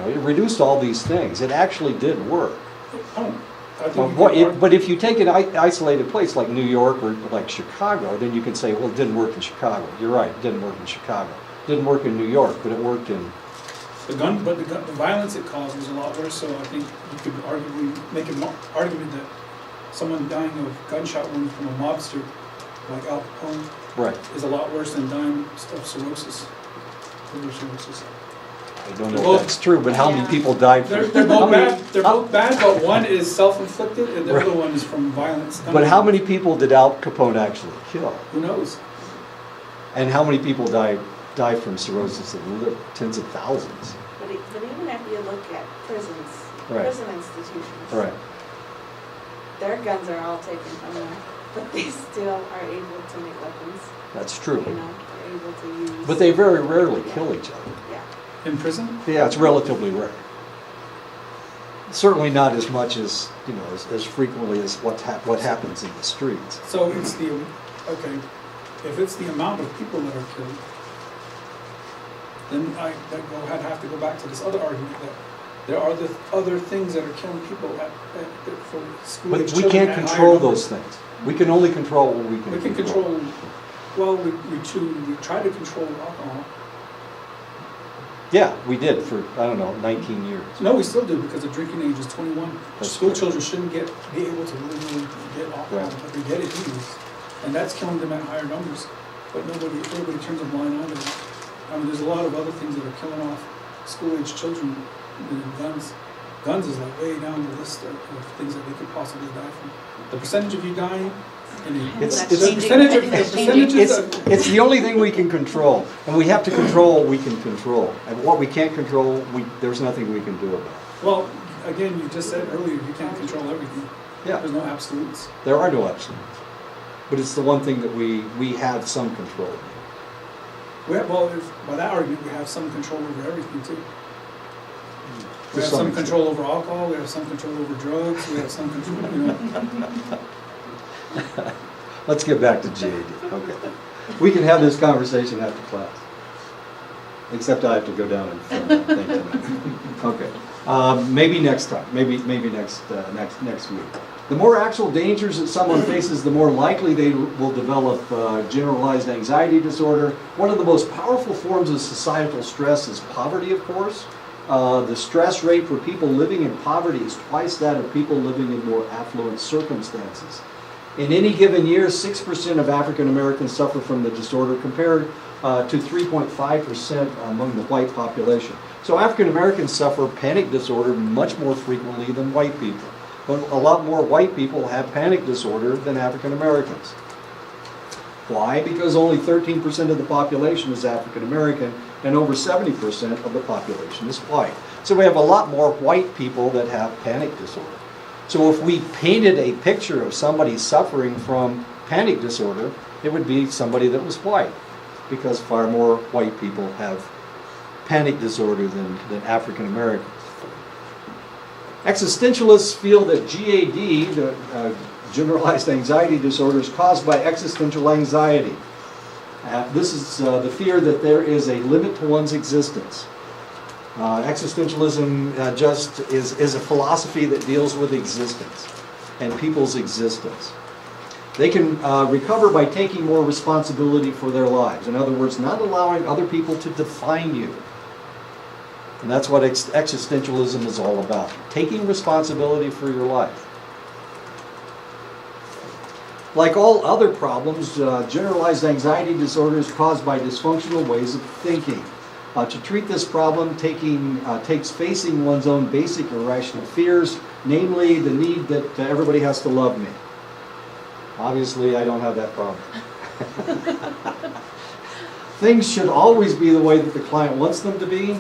S1: It reduced all these things. It actually did work. But if you take an isolated place like New York or like Chicago, then you can say, well, it didn't work in Chicago. You're right, it didn't work in Chicago. It didn't work in New York, but it worked in...
S2: The violence it caused was a lot worse, so I think you could arguably make an argument that someone dying of gunshot wounds from a mobster like Al Capone is a lot worse than dying of cirrhosis. Liver cirrhosis.
S1: I don't know if that's true, but how many people died from...
S2: They're both bad. They're both bad, but one is self-inflicted and the other one is from violence.
S1: But how many people did Al Capone actually kill?
S2: Who knows?
S1: And how many people die from cirrhosis of the liver? Tens of thousands.
S3: But even if you look at prisons, prison institutions, their guns are all taken from them, but they still are able to make weapons.
S1: That's true.
S3: They're able to use.
S1: But they very rarely kill each other.
S3: Yeah.
S2: In prison?
S1: Yeah, it's relatively rare. Certainly not as much as, as frequently as what happens in the streets.
S2: So it's if it's the amount of people that are killed, then I'd have to go back to this other argument that there are the other things that are killing people for school.
S1: But we can't control those things. We can only control what we can control.
S2: We can control, well, we try to control alcohol.
S1: Yeah, we did for, 19 years.
S2: No, we still do because the drinking age is 21.
S1: That's
S2: School
S1: true.
S2: Children shouldn't be able to literally get alcohol, but they get it anyways. And that's killing them at higher numbers. But everybody turns a blind eye to that. There's a lot of other things that are killing off school-age children than guns. Guns is like way down the list of things that they could possibly die from. The percentage of you dying,
S1: it's the only thing we can control, and we have to control what we can control. And what we can't control, there's nothing we can do about it.
S2: Well, again, you just said earlier you can't control everything.
S1: Yeah.
S2: There's no absolutes.
S1: There are no absolutes. But it's the one thing that we have some control of.
S2: By that argument, we have some control over everything too. We
S1: To
S2: have
S1: some
S2: some
S1: extent.
S2: control over alcohol, we have some control over drugs, we have some control, you know.
S1: Let's get back to GAD. Okay. We can have this conversation after class. Except I have to go down and film that thing tonight. Okay. Maybe next time. Maybe next week. The more actual dangers that someone faces, the more likely they will develop generalized anxiety disorder. One of the most powerful forms of societal stress is poverty, of course. The stress rate for people living in poverty is twice that of people living in more affluent circumstances. In any given year, 6% of African Americans suffer from the disorder compared to 3.5% among the white population. So African Americans suffer panic disorder much more frequently than white people. But a lot more white people have panic disorder than African Americans. Why? Because only 13% of the population is African American and over 70% of the population is white. So we have a lot more white people that have panic disorder. So if we painted a picture of somebody suffering from panic disorder, it would be somebody that was white, because far more white people have panic disorder than African Americans. Existentialists feel that GAD, the generalized anxiety disorder, is caused by existential anxiety. This is the fear that there is a limit to one's existence. Existentialism just is a philosophy that deals with existence and people's existence. They can recover by taking more responsibility for their lives. In other words, not allowing other people to define you. And that's what existentialism is all about. Taking responsibility for your life. Like all other problems, generalized anxiety disorder is caused by dysfunctional ways of thinking. To treat this problem takes facing one's own basic irrational fears, namely the need that everybody has to love me. Obviously, I don't have that problem. Things should always be the way that the client wants them to be.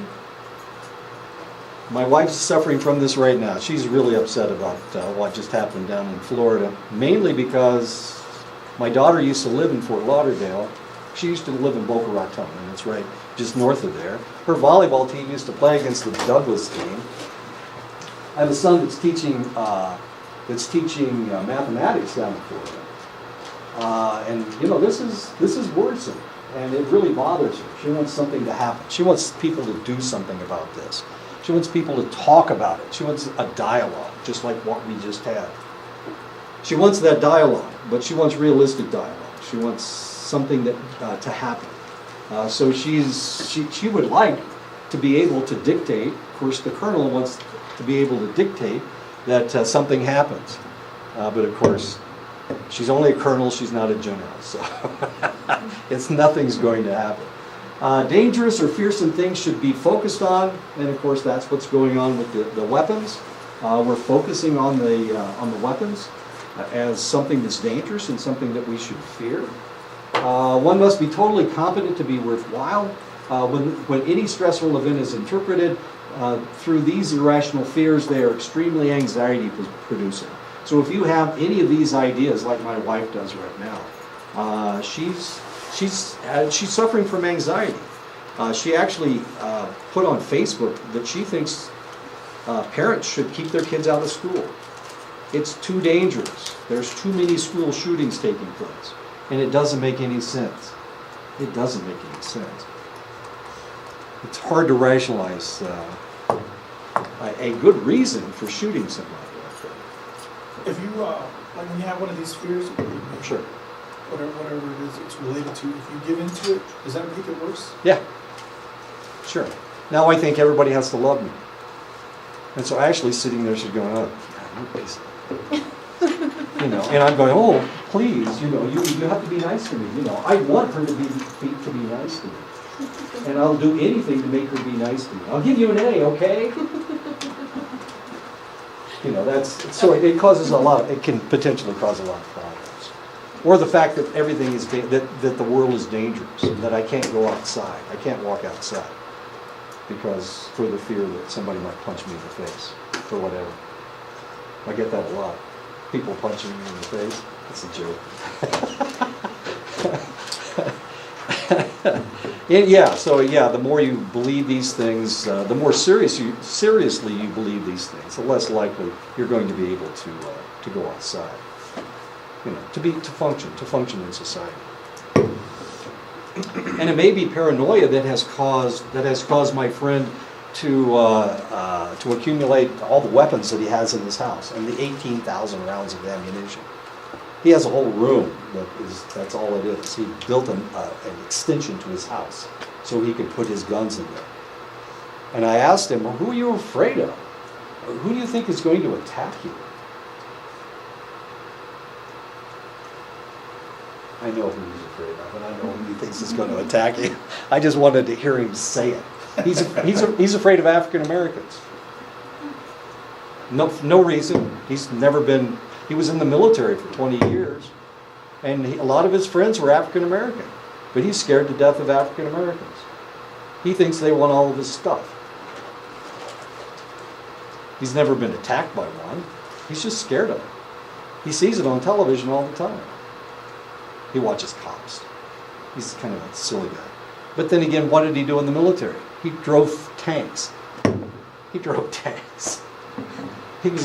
S1: My wife's suffering from this right now. She's really upset about what just happened down in Florida, mainly because my daughter used to live in Fort Lauderdale. She used to live in Boca Raton, and it's right just north of there. Her volleyball team used to play against the Douglas team. I have a son that's teaching mathematics down in Florida, and you know this is worrisome, and it really bothers her. She wants something to happen. She wants people to do something about this. She wants people to talk about it. She wants a dialogue, just like what we just had. She wants that dialogue, but she wants realistic dialogue. She wants something that to happen. So she would like to be able to dictate. Of course, the colonel wants to be able to dictate that something happens. But of course, she's only a colonel. She's not a general. So nothing's going to happen. Dangerous or fearsome things should be focused on, and of course that's what's going on with the weapons. We're focusing on the weapons as something that's dangerous and something that we should fear. One must be totally competent to be worthwhile. When any stressful event is interpreted through these irrational fears, they are extremely anxiety producing. So if you have any of these ideas, like my wife does right now, she's suffering from anxiety. She actually put on Facebook that she thinks parents should keep their kids out of school. It's too dangerous. There's too many school shootings taking place. And it doesn't make any sense. It doesn't make any sense. It's hard to rationalize a good reason for shooting somebody like that.
S2: If you, like when you have one of these fears,
S1: Sure.
S2: whatever it is it's related to, if you give into it, does that make it worse?
S1: Yeah. Sure. Now I think everybody has to love me. And so actually sitting there, she's going, oh, you know, and I'm going, oh, please, you know, you have to be nice to me. You know, I want her to be nice to me. And I'll do anything to make her be nice to me. I'll give you an A, okay? You know, so it causes it can potentially cause a lot of problems. Or the fact that everything is, that the world is dangerous, and that I can't go outside. I can't walk outside. Because for the fear that somebody might punch me in the face, or whatever. I get that a lot. People punching me in the face. It's a joke. The more you believe these things, the more seriously you believe these things, the less likely you're going to be able to go outside. To function in society. And it may be paranoia that has caused my friend to accumulate all the weapons that he has in his house and the 18,000 rounds of ammunition. He has a whole room that's all it is. He built an extension to his house so he could put his guns in there. And I asked him, well, who are you afraid of? Who do you think is going to attack you? I know who he's afraid of, and I know who he thinks is going to attack you. I just wanted to hear him say it. He's afraid of African Americans. No reason. He was in the military for 20 years, and a lot of his friends were African American, but he's scared to death of African Americans. He thinks they want all of his stuff. He's never been attacked by one. He's just scared of it. He sees it on television all the time. He watches cops. He's kind of a silly guy. But then again, what did he do in the military? He drove tanks. He was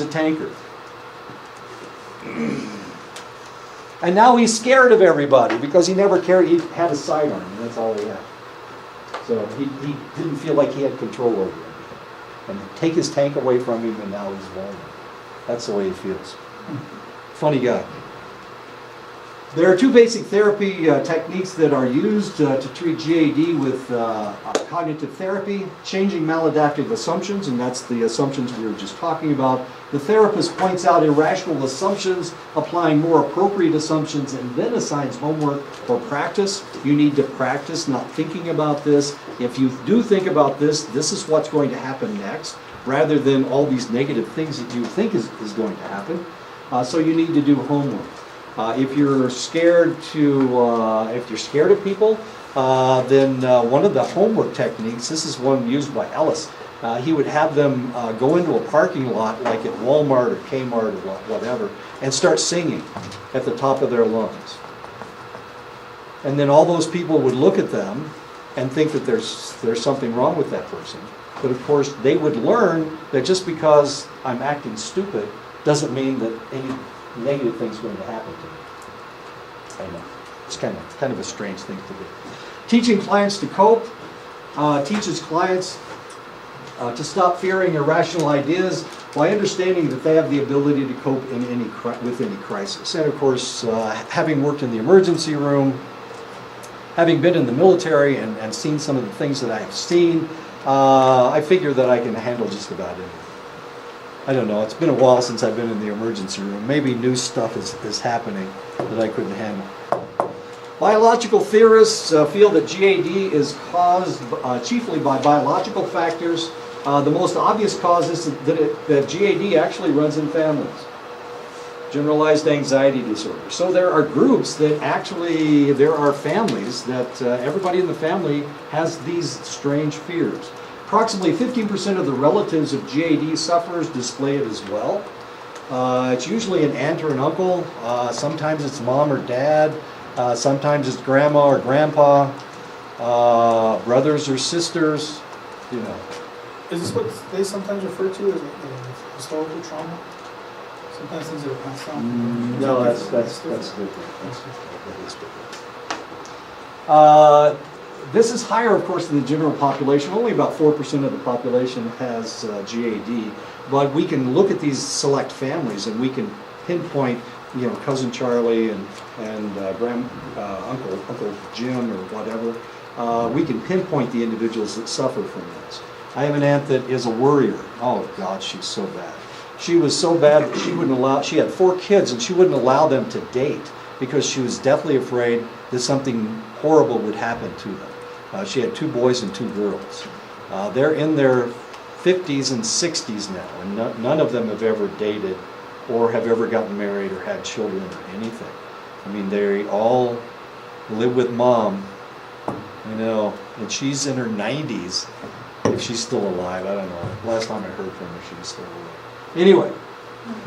S1: a tanker. And now he's scared of everybody because he never carried, he had a sidearm, and that's all he had. So he didn't feel like he had control over everything. And take his tank away from him, and now he's vulnerable. That's the way he feels. Funny guy. There are two basic therapy techniques that are used to treat GAD with cognitive therapy: changing maladaptive assumptions, and that's the assumptions we were just talking about. The therapist points out irrational assumptions, applying more appropriate assumptions, and then assigns homework or practice. You need to practice not thinking about this. If you do think about this, this is what's going to happen next, rather than all these negative things that you think is going to happen. So you need to do homework. If you're scared of people, then one of the homework techniques, this is one used by Ellis, he would have them go into a parking lot like at Walmart or Kmart or whatever and start singing at the top of their lungs. And then all those people would look at them and think that there's something wrong with that person. But of course they would learn that just because I'm acting stupid doesn't mean that any negative thing's going to happen to me. I know. It's kind of a strange thing to do. Teaching clients to cope teaches clients to stop fearing irrational ideas by understanding that they have the ability to cope with any crisis. And of course, having worked in the emergency room, having been in the military and seen some of the things that I have seen, I figure that I can handle just about anything. I don't know, it's been a while since I've been in the emergency room. Maybe new stuff is happening that I couldn't handle. Biological theorists feel that GAD is caused chiefly by biological factors. The most obvious cause is that GAD actually runs in families. Generalized anxiety disorder. So there are groups that actually, there are families that everybody in the family has these strange fears. Approximately 15% of the relatives of GAD sufferers display it as well. It's usually an aunt or an uncle. Sometimes it's mom or dad. Sometimes it's grandma or grandpa. Brothers or sisters. You know.
S2: Is this what they sometimes refer to as historical trauma? Sometimes things that are passed on.
S1: No, that's different. That is different. This is higher, of course, than the general population. Only about 4% of the population has GAD, but we can look at these select families and we can pinpoint, cousin Charlie and Uncle Jim or whatever. We can pinpoint the individuals that suffer from this. I have an aunt that is a worrier. Oh God, she's so bad. She was so bad that she had 4 kids and she wouldn't allow them to date because she was deathly afraid that something horrible would happen to them. She had 2 boys and 2 girls. They're in their 50s and 60s now, and none of them have ever dated or have ever gotten married or had children or anything. I mean, they all live with mom, and she's in her 90s. If she's still alive, I don't know. Last time I heard from her, she was still alive. Anyway,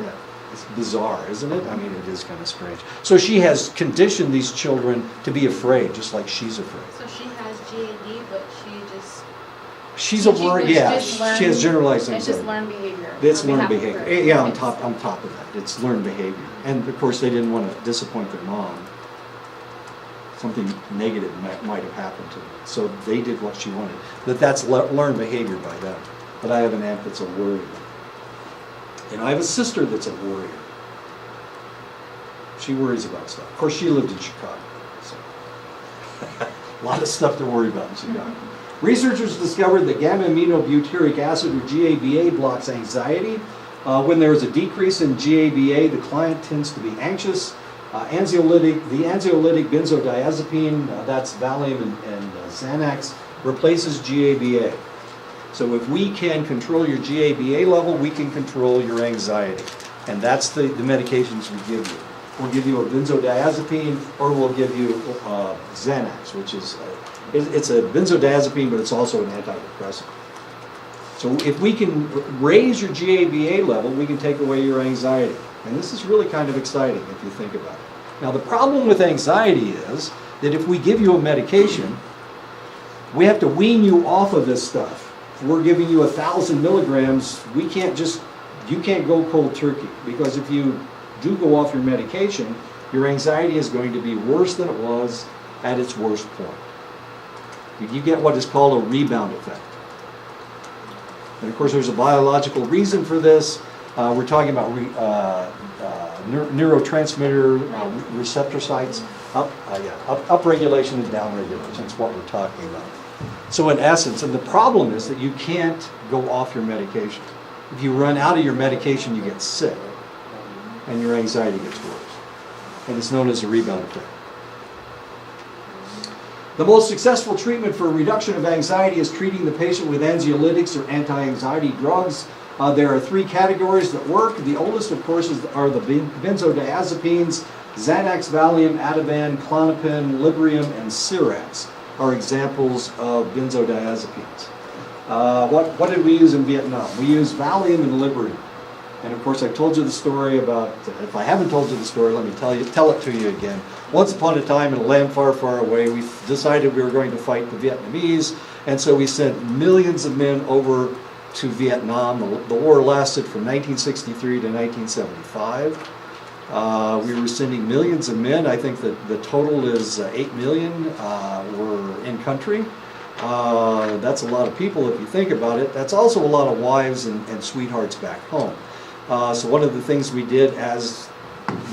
S1: yeah. It's bizarre, isn't it? I mean, it is kind of strange. So she has conditioned these children to be afraid, just like she's afraid.
S4: So she has GAD, but she just...
S1: She's a worry, yeah,
S4: just
S1: she has generalized
S4: It's just
S1: anxiety.
S4: learned behavior.
S1: It's
S4: on
S1: learned
S4: behalf of
S1: behavior.
S4: her
S1: Yeah, on
S4: kids.
S1: top of that, it's learned behavior. And of course, they didn't want to disappoint their mom. Something negative might have happened to them. So they did what she wanted. But that's learned behavior by them. But I have an aunt that's a worrier. And I have a sister that's a worrier. She worries about stuff. Of course, she lived in Chicago. So a lot of stuff to worry about in Chicago. Researchers discovered that gamma-aminobutyric acid, or GABA, blocks anxiety. When there is a decrease in GABA, the client tends to be anxious. The anxiolytic benzodiazepine, that's Valium and Xanax, replaces GABA. So if we can control your GABA level, we can control your anxiety. And that's the medications we give you. We'll give you a benzodiazepine, or we'll give you Xanax, which is, it's a benzodiazepine, but it's also an antidepressant. So if we can raise your GABA level, we can take away your anxiety. And this is really kind of exciting if you think about it. Now the problem with anxiety is that if we give you a medication, we have to wean you off of this stuff. If we're giving you 1,000 milligrams, you can't go cold turkey, because if you do go off your medication, your anxiety is going to be worse than it was at its worst point. You get what is called a rebound effect. And of course there's a biological reason for this. We're talking about neurotransmitter receptor sites, upregulation and downregulation. That's what we're talking about. So in essence, and the problem is that you can't go off your medication. If you run out of your medication, you get sick, and your anxiety gets worse. And it's known as a rebound effect. The most successful treatment for reduction of anxiety is treating the patient with anxiolytics or anti-anxiety drugs. There are 3 categories that work. The oldest, of course, are the benzodiazepines. Xanax, Valium, Ativan, Klonopin, Librium, and Cirex are examples of benzodiazepines. What did we use in Vietnam? We used Valium and Librium. And of course, I told you the story about, if I haven't told you the story, let me tell it to you again. Once upon a time in a land far, far away, we decided we were going to fight the Vietnamese, and so we sent millions of men over to Vietnam. The war lasted from 1963 to 1975. We were sending millions of men. I think that the total is 8 million were in country. That's a lot of people if you think about it. That's also a lot of wives and sweethearts back home. So one of the things we did as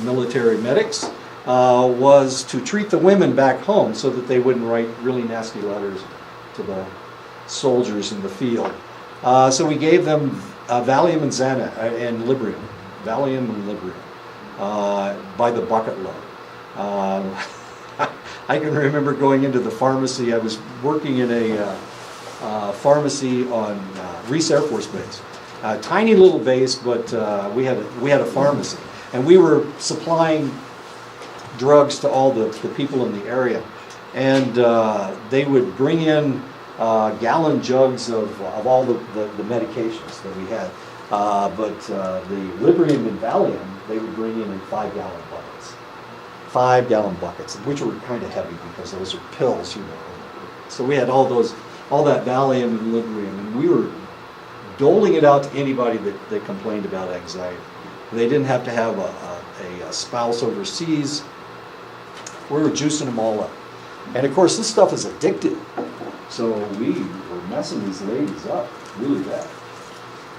S1: military medics was to treat the women back home so that they wouldn't write really nasty letters to the soldiers in the field. So we gave them Valium and Xanax and Librium. Valium and Librium by the bucket load. I can remember going into the pharmacy. I was working in a pharmacy on Reese Air Force Base. A tiny little base, but we had a pharmacy, and we were supplying drugs to all the people in the area, and they would bring in gallon jugs of all the medications that we had, but the Librium and Valium they would bring in 5-gallon buckets. 5-gallon buckets, which were kind of heavy because those are pills, you know. So we had all that Valium and Librium, and we were doling it out to anybody that complained about anxiety. They didn't have to have a spouse overseas. We were juicing them all up. And of course, this stuff is addictive. So we were messing these ladies up really bad.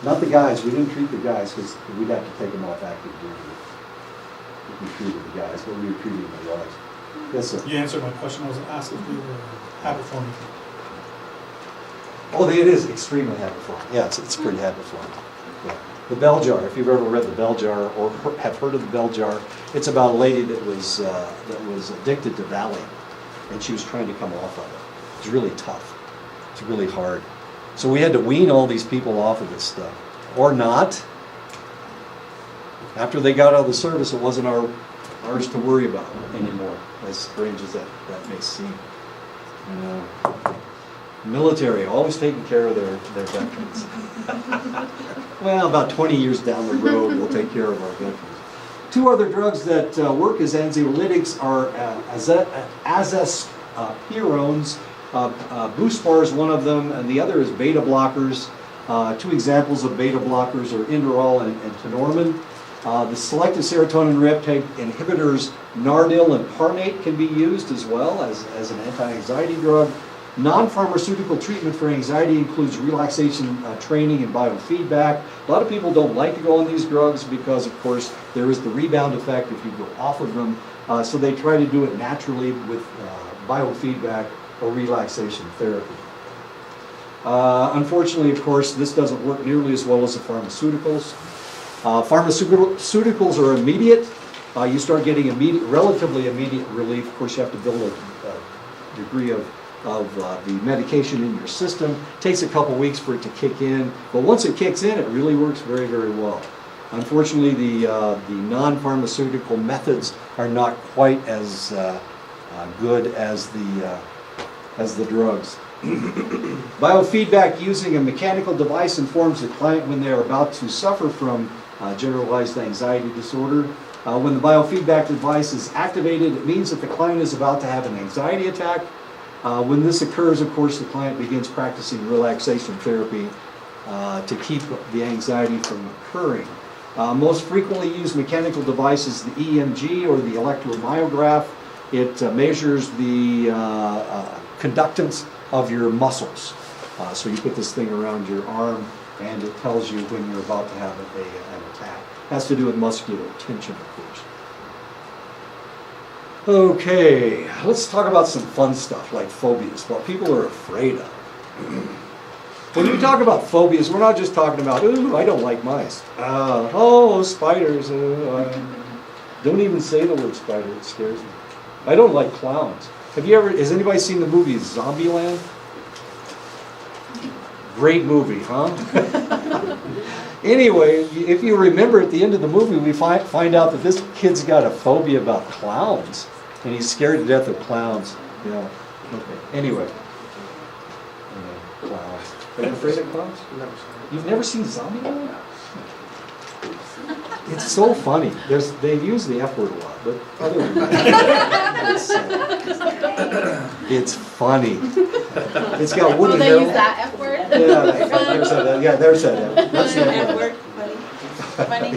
S1: Not the guys. We didn't treat the guys because we'd have to take them off active duty if we treated the guys, but we were treating the wives. Yes, sir.
S2: You answered my question. I was asking if you were habit forming.
S1: Oh, it is extremely habit-forming. Yeah, it's pretty habit-forming. Yeah. The Bell Jar, if you've ever read The Bell Jar or have heard of The Bell Jar, it's about a lady that was addicted to Valium, and she was trying to come off of it. It's really tough. It's really hard. So we had to wean all these people off of this stuff, or not. After they got out of the service, it wasn't ours to worry about anymore. As strange as that may seem. Military, always taking care of their veterans. Well, about 20 years down the road, we'll take care of our veterans. Two other drugs that work as anxiolytics are azaspirones. Buspar is one of them, and the other is beta blockers. Two examples of beta blockers are Inderal and Tenormin. The selective serotonin reuptake inhibitors Nardil and Parnate can be used as well as an anti-anxiety drug. Non-pharmaceutical treatment for anxiety includes relaxation training and biofeedback. A lot of people don't like to go on these drugs because, of course, there is the rebound effect if you go off of them. So they try to do it naturally with biofeedback or relaxation therapy. Unfortunately, of course, this doesn't work nearly as well as the pharmaceuticals. Pharmaceuticals are immediate. You start getting relatively immediate relief. Of course, you have to build a degree of the medication in your system. It takes a couple weeks for it to kick in, but once it kicks in, it really works very, very well. Unfortunately, the non-pharmaceutical methods are not quite as good as the drugs. Biofeedback using a mechanical device informs the client when they are about to suffer from generalized anxiety disorder. When the biofeedback device is activated, it means that the client is about to have an anxiety attack. When this occurs, of course, the client begins practicing relaxation therapy to keep the anxiety from occurring. Most frequently used mechanical device is the EMG or the electromyograph. It measures the conductance of your muscles. So you put this thing around your arm and it tells you when you're about to have an attack. It has to do with muscular tension, of course. Okay, let's talk about some fun stuff like phobias, what people are afraid of. When we talk about phobias, we're not just talking about, ooh, I don't like mice. Spiders. Don't even say the word spider, it scares me. I don't like clowns. Has anybody seen the movie Zombieland? Great movie, huh? Anyway, if you remember at the end of the movie, we find out that this kid's got a phobia about clowns. And he's scared to death of clowns. Yeah. Okay. Anyway. Clowns. Are you afraid of clowns? You've never seen Zombieland? It's so funny. They use the F word a lot, but other than that, it's funny. It's got Woody
S4: Will they
S1: Harrelson.
S4: use that F word?
S1: There's that. That's the F word.
S4: Funny.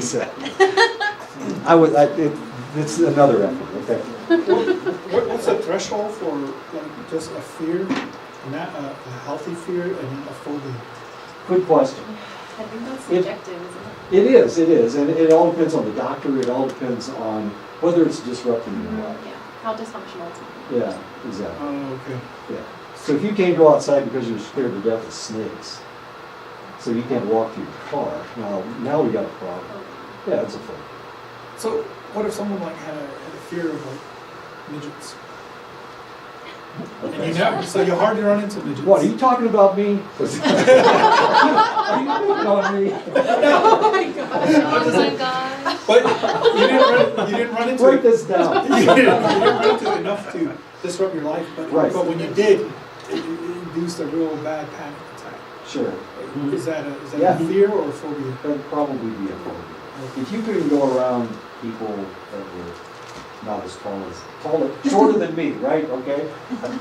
S1: It's another F word. Okay.
S2: What's the threshold for like just a fear, and a healthy fear, and a phobia?
S1: Good question.
S4: I think that's subjective, isn't it?
S1: It is, and it all depends on the doctor. It all depends on whether it's disrupting your life.
S4: Yeah, how dysfunctional it's.
S1: Yeah, exactly.
S2: Oh, okay.
S1: Yeah. So if you can't go outside because you're scared to death of snakes, so you can't walk to your car, now we got a problem. Yeah, it's a phobia.
S2: So what if someone like had a fear of like midgets? And so you hardly run into midgets.
S1: What, are you talking about me? Are you picking on me?
S4: Oh my gosh. Oh my gosh.
S2: But you didn't run into
S1: Break
S2: it.
S1: this down.
S2: you didn't run into it enough to disrupt your life. But,
S1: Right.
S2: but when you did, it induced a real bad panic attack.
S1: Sure.
S2: Is that a
S1: Yeah.
S2: fear or a phobia?
S1: That'd probably be a phobia. If you couldn't go around people that were not as shorter than me, right? Okay.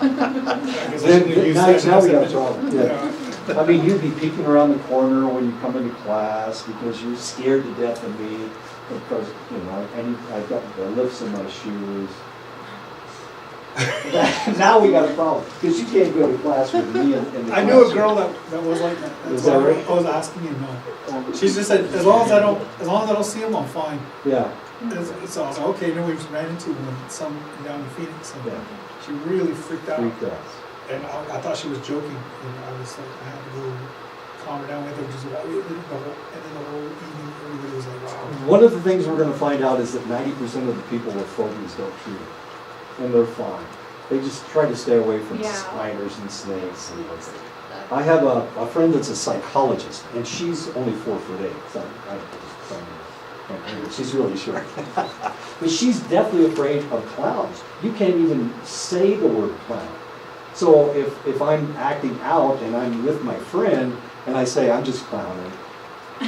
S1: Now we got a problem. Yeah. I mean, you'd be peeking around the corner when you come into class because you're scared to death of me. Because I've got the lifts in my shoes. Now we got a problem because you can't go to class with me in the
S2: I knew a girl that was like that. That's
S1: Is that
S2: why
S1: right?
S2: I was asking you. No, she just said as long as I don't see him, I'm fine.
S1: Yeah.
S2: So I was like, okay. No, we just ran into some down in Phoenix, and
S1: Yeah.
S2: she really freaked out.
S1: Freaked out.
S2: And I thought she was joking, and I was like, I had to go calm her down with her. Just and then the whole evening, everybody was like, wow.
S1: One of the things we're going to find out is that 90% of the people with phobias don't treat it. And they're fine. They just try to stay away from spiders and snakes. I have a friend that's a psychologist, and she's only 4'8". So she's really short. But she's definitely afraid of clowns. You can't even say the word clown. So if I'm acting out and I'm with my friend and I say, I'm just clowning,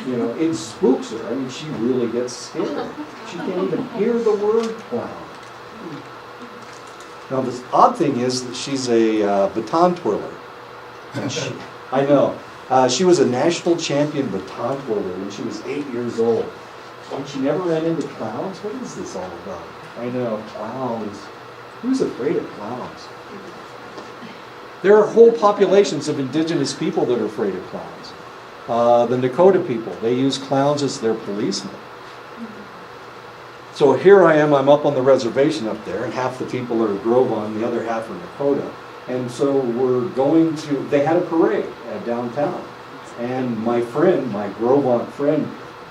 S1: you know, it spooks her. I mean, she really gets scared. She can't even hear the word clown. Now, the odd thing is that she's a baton twirler. And I know. She was a national champion baton twirler when she was 8 years old. And she never ran into clowns? What is this all about? I know, clowns. Who's afraid of clowns? There are whole populations of indigenous people that are afraid of clowns. The Dakota people, they use clowns as their policemen. So here I am, I'm up on the reservation up there, and half the people are Grovon, the other half are Dakota. And so we're going to, they had a parade at downtown. And my friend, my Grovon friend,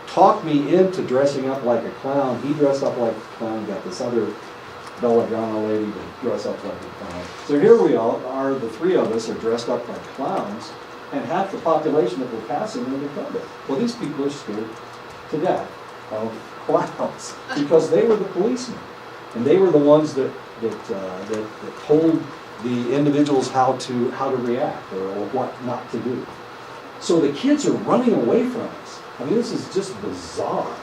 S1: talked me into dressing up like a clown. He dressed up like a clown, got this other Belladonna lady to dress up like a clown. So here we all are, the three of us are dressed up like clowns, and half the population that we're passing are Dakota. Well, these people are scared to death of clowns because they were the policemen, and they were the ones that told the individuals how to react or what not to do. So the kids are running away from us. I mean, this is just bizarre.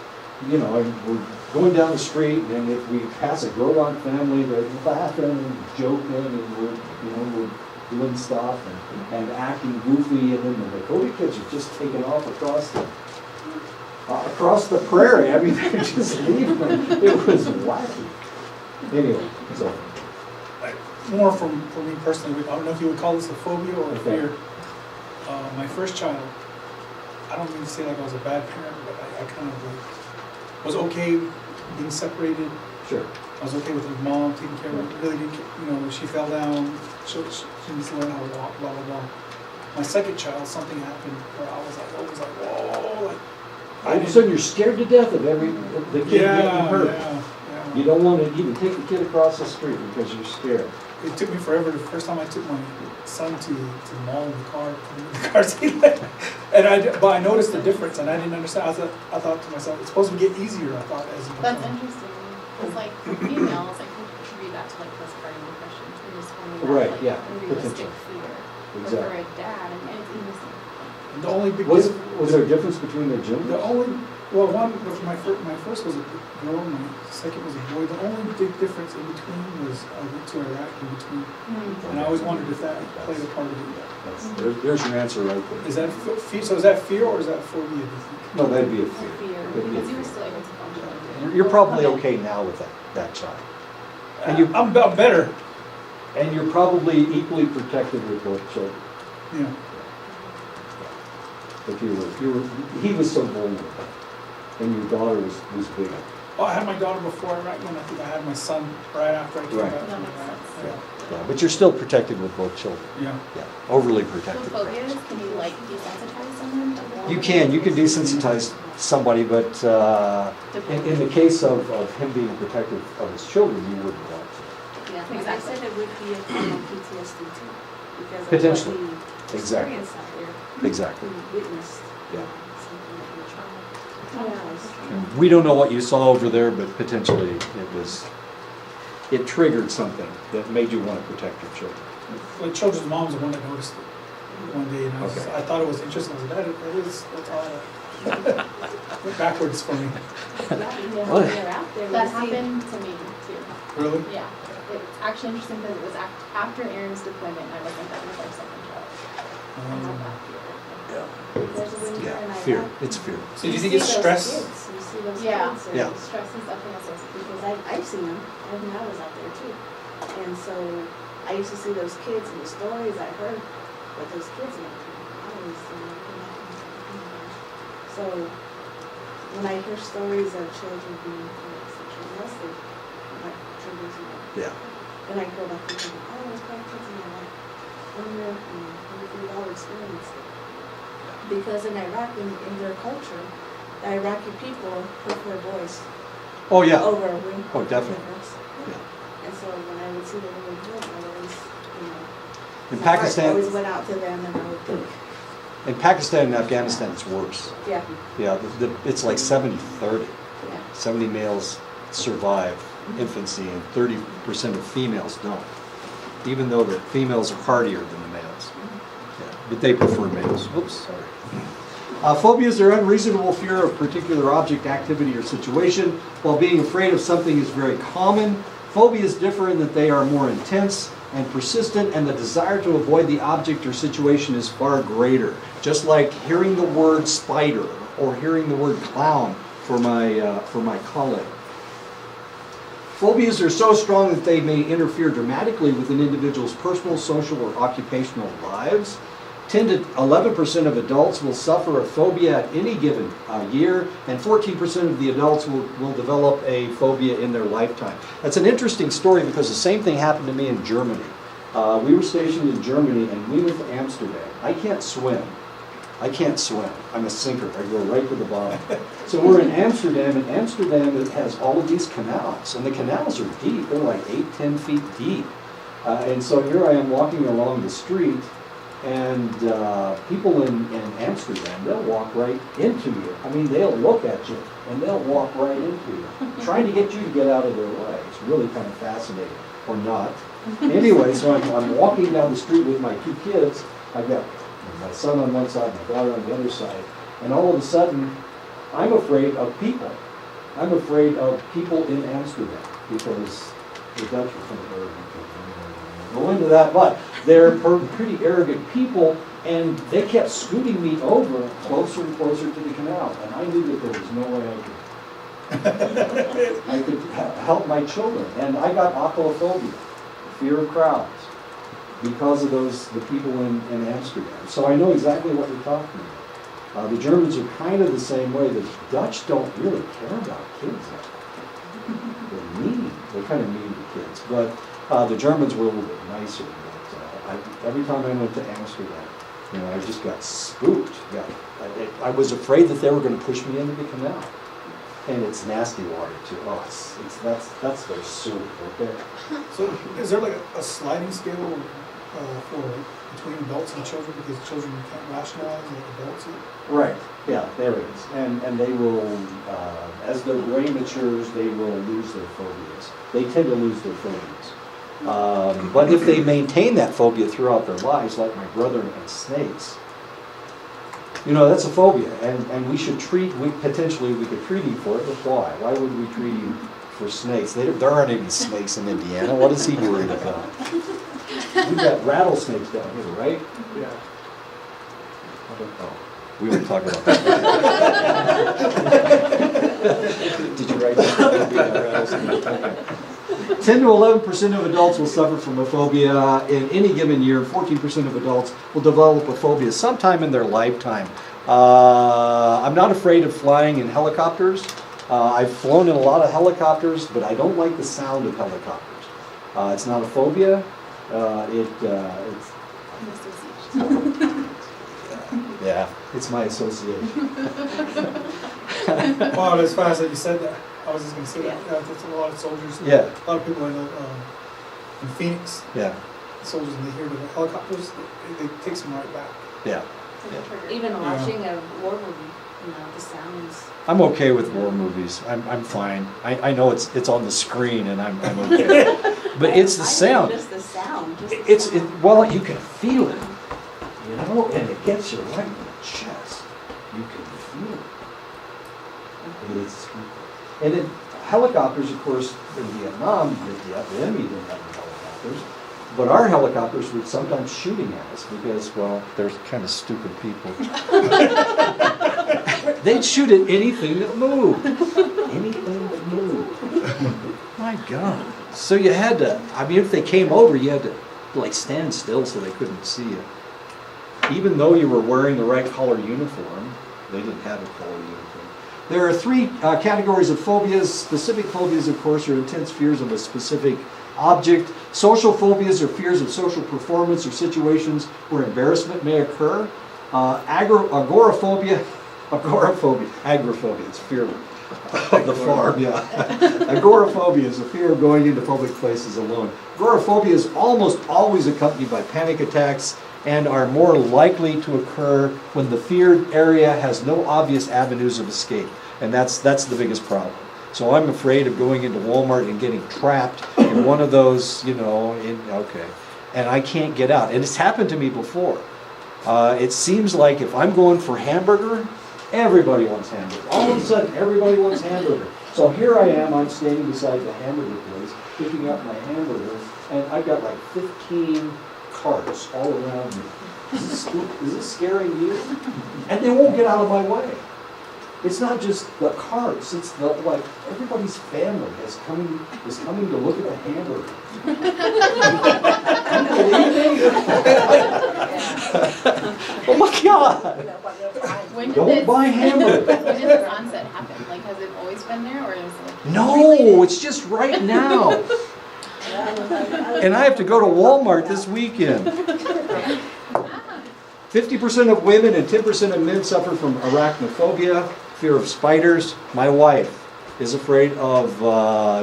S1: You know, we're going down the street, and if we pass a Grovon family, they're laughing and joking, and we're doing stuff and acting goofy, and then the Dakota kids are just taking off across the prairie. I mean, they're just leaving. It was wacky. Anyway, so.
S2: More for me personally, I don't know if you would call this a phobia or a
S1: Okay.
S2: fear. My first child, I don't mean to say like I was a bad parent, but I kind of like was okay being separated.
S1: Sure.
S2: I was okay with his mom taking care of her. Really didn't, when she fell down, she needs to learn how to walk, blah, blah, blah. My second child, something happened where I was like, whoa, like.
S1: All of a sudden, you're scared to death of the kid getting hurt.
S2: Yeah.
S1: You don't want to even take the kid across the street because you're scared.
S2: It took me forever. The first time I took my son to the mall in the car seat, but I noticed the difference, and I didn't understand. I thought to myself, it's supposed to get easier. I thought as you
S4: That's interesting. Because like for females, like we attribute that to like postpartum depression. We just want
S1: Right,
S4: like,
S1: yeah,
S4: unrealistic
S1: potential.
S4: fear.
S1: Exactly.
S4: But for a dad, I mean, it's innocent.
S2: the only big
S1: Was there a difference between the genders?
S2: one my first was a girl, my second was a boy. The only big difference in between was I went to Iraq in between, and I always wondered if that played a part of it.
S1: There's your answer right there.
S2: Is that so? Is that fear or is that phobia? Do you think?
S1: No, that'd be a
S4: Fear.
S1: fear. That'd be a
S4: Because you were
S1: fear.
S4: still able to function.
S1: You're probably okay now with that child. And
S2: I'm better.
S1: And you're probably equally protected with both children.
S2: Yeah.
S1: If he was so vulnerable, and your daughter was big.
S2: Oh, I had my daughter before Iraq, and I think I had my son right after I came
S1: Right.
S2: back from
S4: That makes
S2: Iraq.
S4: sense.
S1: Yeah, but you're still protected with both children.
S2: Yeah.
S1: Yeah, overly
S4: So
S1: protected.
S4: phobias, can you like desensitize someone?
S1: You can desensitize somebody, but in the case of him being protective of his children, you wouldn't want to.
S4: Yeah,
S3: Like I
S4: exactly.
S3: said, it would be a form of PTSD too, because
S1: Potentially.
S3: of what he
S1: Exactly.
S3: experienced out there.
S1: Exactly.
S3: He witnessed
S1: Yeah.
S3: something that he traumatized.
S1: We don't know what you saw over there, but potentially it triggered something that made you want to protect your children.
S2: The children's mom's the one that noticed it one day, and
S1: Okay.
S2: I thought it was interesting. I was like, that's all. Went backwards for me.
S3: Yeah,
S1: What?
S3: they're out there.
S4: That
S3: You see-
S4: happened to me too.
S2: Really?
S4: Yeah. It's actually interesting because it was after Aaron's deployment, I wasn't that with our second child. I had that fear.
S3: There's a when you're in
S1: Fear.
S3: Iraq,
S1: It's fear.
S2: So do you
S3: see
S2: think it's
S3: those
S2: stress?
S3: kids, You see those
S4: Yeah.
S3: kids.
S1: Yeah.
S4: Stress is definitely associated.
S3: Because I've seen them, I mean, I was out there too. And so I used to see those kids and the stories I heard, what those kids went through. I was, so when I hear stories of children being sexually molested, like triggers me.
S1: Yeah.
S3: Then I go back and think, oh, there's probably kids in my life. We've all experienced it. Because in Iraq, in their culture, the Iraqi people prefer boys
S1: Oh, yeah.
S3: over women.
S1: Oh, definitely.
S3: girls.
S1: Yeah.
S3: And so when I would see them really good, I always,
S1: In
S3: my heart
S1: Pakistan,
S3: always went out to them, and I would think,
S1: in Pakistan and Afghanistan, it's worse.
S3: yeah,
S1: Yeah, it's like 70-30.
S3: yeah.
S1: 70 males survive infancy and 30% of females don't. even though the females are hardier than the males. Yeah, but they prefer males. Oops, sorry. Phobias are unreasonable fear of particular object, activity, or situation. While being afraid of something is very common, phobias differ in that they are more intense and persistent, and the desire to avoid the object or situation is far greater. Just like hearing the word spider or hearing the word clown for my colleague. Phobias are so strong that they may interfere dramatically with an individual's personal, social, or occupational lives. 10 to 11% of adults will suffer a phobia at any given year, and 14% of the adults will develop a phobia in their lifetime. That's an interesting story because the same thing happened to me in Germany. We were stationed in Germany and we went to Amsterdam. I can't swim. I'm a sinker. I go right to the bottom. So we're in Amsterdam, and Amsterdam has all of these canals, and the canals are deep. They're like 8-10 feet deep. And so here I am walking along the street, and people in Amsterdam, they'll walk right into you. I mean, they'll look at you, and they'll walk right into you, trying to get you to get out of their way. It's really kind of fascinating, or not. Anyway, so I'm walking down the street with my two kids. I've got my son on one side, my daughter on the other side, and all of a sudden, I'm afraid of people. I'm afraid of people in Amsterdam, because the Dutch are kind of arrogant. Go into that, but they're pretty arrogant people, and they kept scooting me over closer and closer to the canal, and I knew that there was no way I could help my children, and I got agoraphobia, fear of crowds, because of the people in Amsterdam. So I know exactly what you're talking about. The Germans are kind of the same way. The Dutch don't really care about kids. They're mean. They're kind of mean to kids, but the Germans were a little bit nicer. But every time I went to Amsterdam, I just got spooked. I was afraid that they were going to push me into the canal. And it's nasty water too. Oh, that's their sewer right there.
S2: So is there like a sliding scale for between adults and children, because children can't rationalize like adults?
S1: Right. Yeah, there is. And they will, as their brain matures, they will lose their phobias. They tend to lose their phobias. But if they maintain that phobia throughout their lives, like my brother and snakes, that's a phobia, and we should potentially we could treat him for it, but why? Why would we treat him for snakes? There aren't any snakes in Indiana. What is he worried about? We've got rattlesnakes down here, right?
S2: Yeah.
S1: Oh, we won't talk about that. Did you write that? 10 to 11% of adults will suffer from a phobia in any given year. 14% of adults will develop a phobia sometime in their lifetime. I'm not afraid of flying in helicopters. I've flown in a lot of helicopters, but I don't like the sound of helicopters. It's not a phobia. It's my association.
S2: Wow, that's fast that you said that. I was just going to say that. Yeah, that's a lot of soldiers.
S1: Yeah.
S2: A lot of people I know in Phoenix.
S1: Yeah.
S2: Soldiers, and they hear the helicopters, it takes them right back.
S1: Yeah.
S3: Even watching a war movie, the sounds.
S1: I'm okay with war movies. I'm fine. I know it's on the screen and I'm okay. But it's the sound.
S3: Just the sound.
S1: Well, you can feel it, and it gets you right in the chest. You can feel it. And then helicopters, of course, in Vietnam, the enemy didn't have any helicopters. But our helicopters were sometimes shooting at us because, well, they're kind of stupid people. They'd shoot at anything that moved. Anything that moved. My God. So you had to, if they came over, you had to, stand still so they couldn't see you. Even though you were wearing the right color uniform, they didn't have a color uniform. There are three categories of phobias. Specific phobias, of course, are intense fears of a specific object. Social phobias are fears of social performance or situations where embarrassment may occur. Agoraphobia, it's fear of the farm, yeah. Agoraphobia is a fear of going into public places alone. Agoraphobia is almost always accompanied by panic attacks and are more likely to occur when the feared area has no obvious avenues of escape. And that's the biggest problem. So I'm afraid of going into Walmart and getting trapped in one of those, and I can't get out. And it's happened to me before. It seems like if I'm going for hamburger, everybody wants hamburger. All of a sudden, everybody wants hamburger. So here I am, I'm standing beside the hamburger place, picking up my hamburger, and I've got like 15 carts all around me. Is this scaring you? And they won't get out of my way. It's not just the carts, it's the, like, everybody's family is coming to look at the hamburger. Oh my God!
S4: When did
S1: Don't
S4: this,
S1: buy hamburger.
S4: when did this onset happen? Like, has it always been there, or is it?
S1: No, it's just right now. And I have to go to Walmart this weekend. 50% of women and 10% of men suffer from arachnophobia, fear of spiders. My wife is afraid of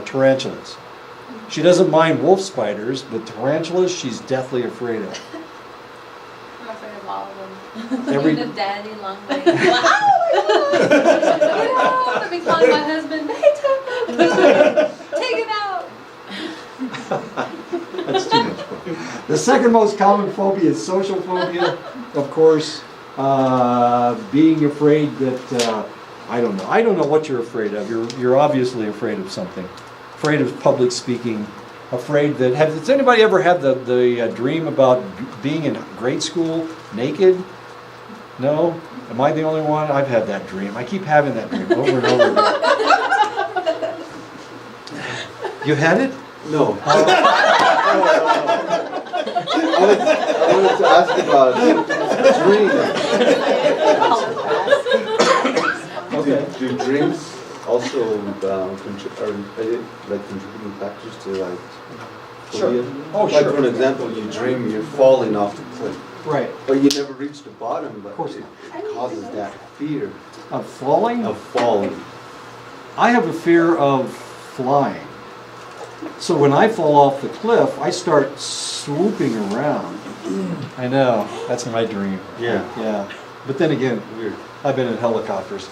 S1: tarantulas. She doesn't mind wolf spiders, but tarantulas she's deathly afraid of.
S4: I'm afraid of all of them.
S1: Every
S5: The daddy long legs. Oh my God! I've been calling my husband. Hey, take him out.
S1: That's too much fun. The second most common phobia is social phobia. Of course, being afraid that I don't know what you're afraid of. You're obviously afraid of something. Afraid of public speaking. Afraid that has anybody ever had the dream about being in grade school naked? No? Am I the only one? I've had that dream. I keep having that dream over and over again. You had it?
S6: No. I wanted to ask about dreams.
S1: Okay.
S6: Do dreams also contributing factors to like
S1: Sure.
S6: phobia?
S1: Oh,
S6: like
S1: sure.
S6: for an example, you dream you're falling off the cliff,
S1: Right.
S6: but you never reach the bottom. But
S1: Of course
S6: it causes that fear
S1: Of falling?
S6: of falling.
S1: I have a fear of flying. So when I fall off the cliff, I start swooping around. I know, that's my dream.
S6: Yeah.
S1: Yeah. But then again,
S6: Weird.
S1: I've been in helicopters,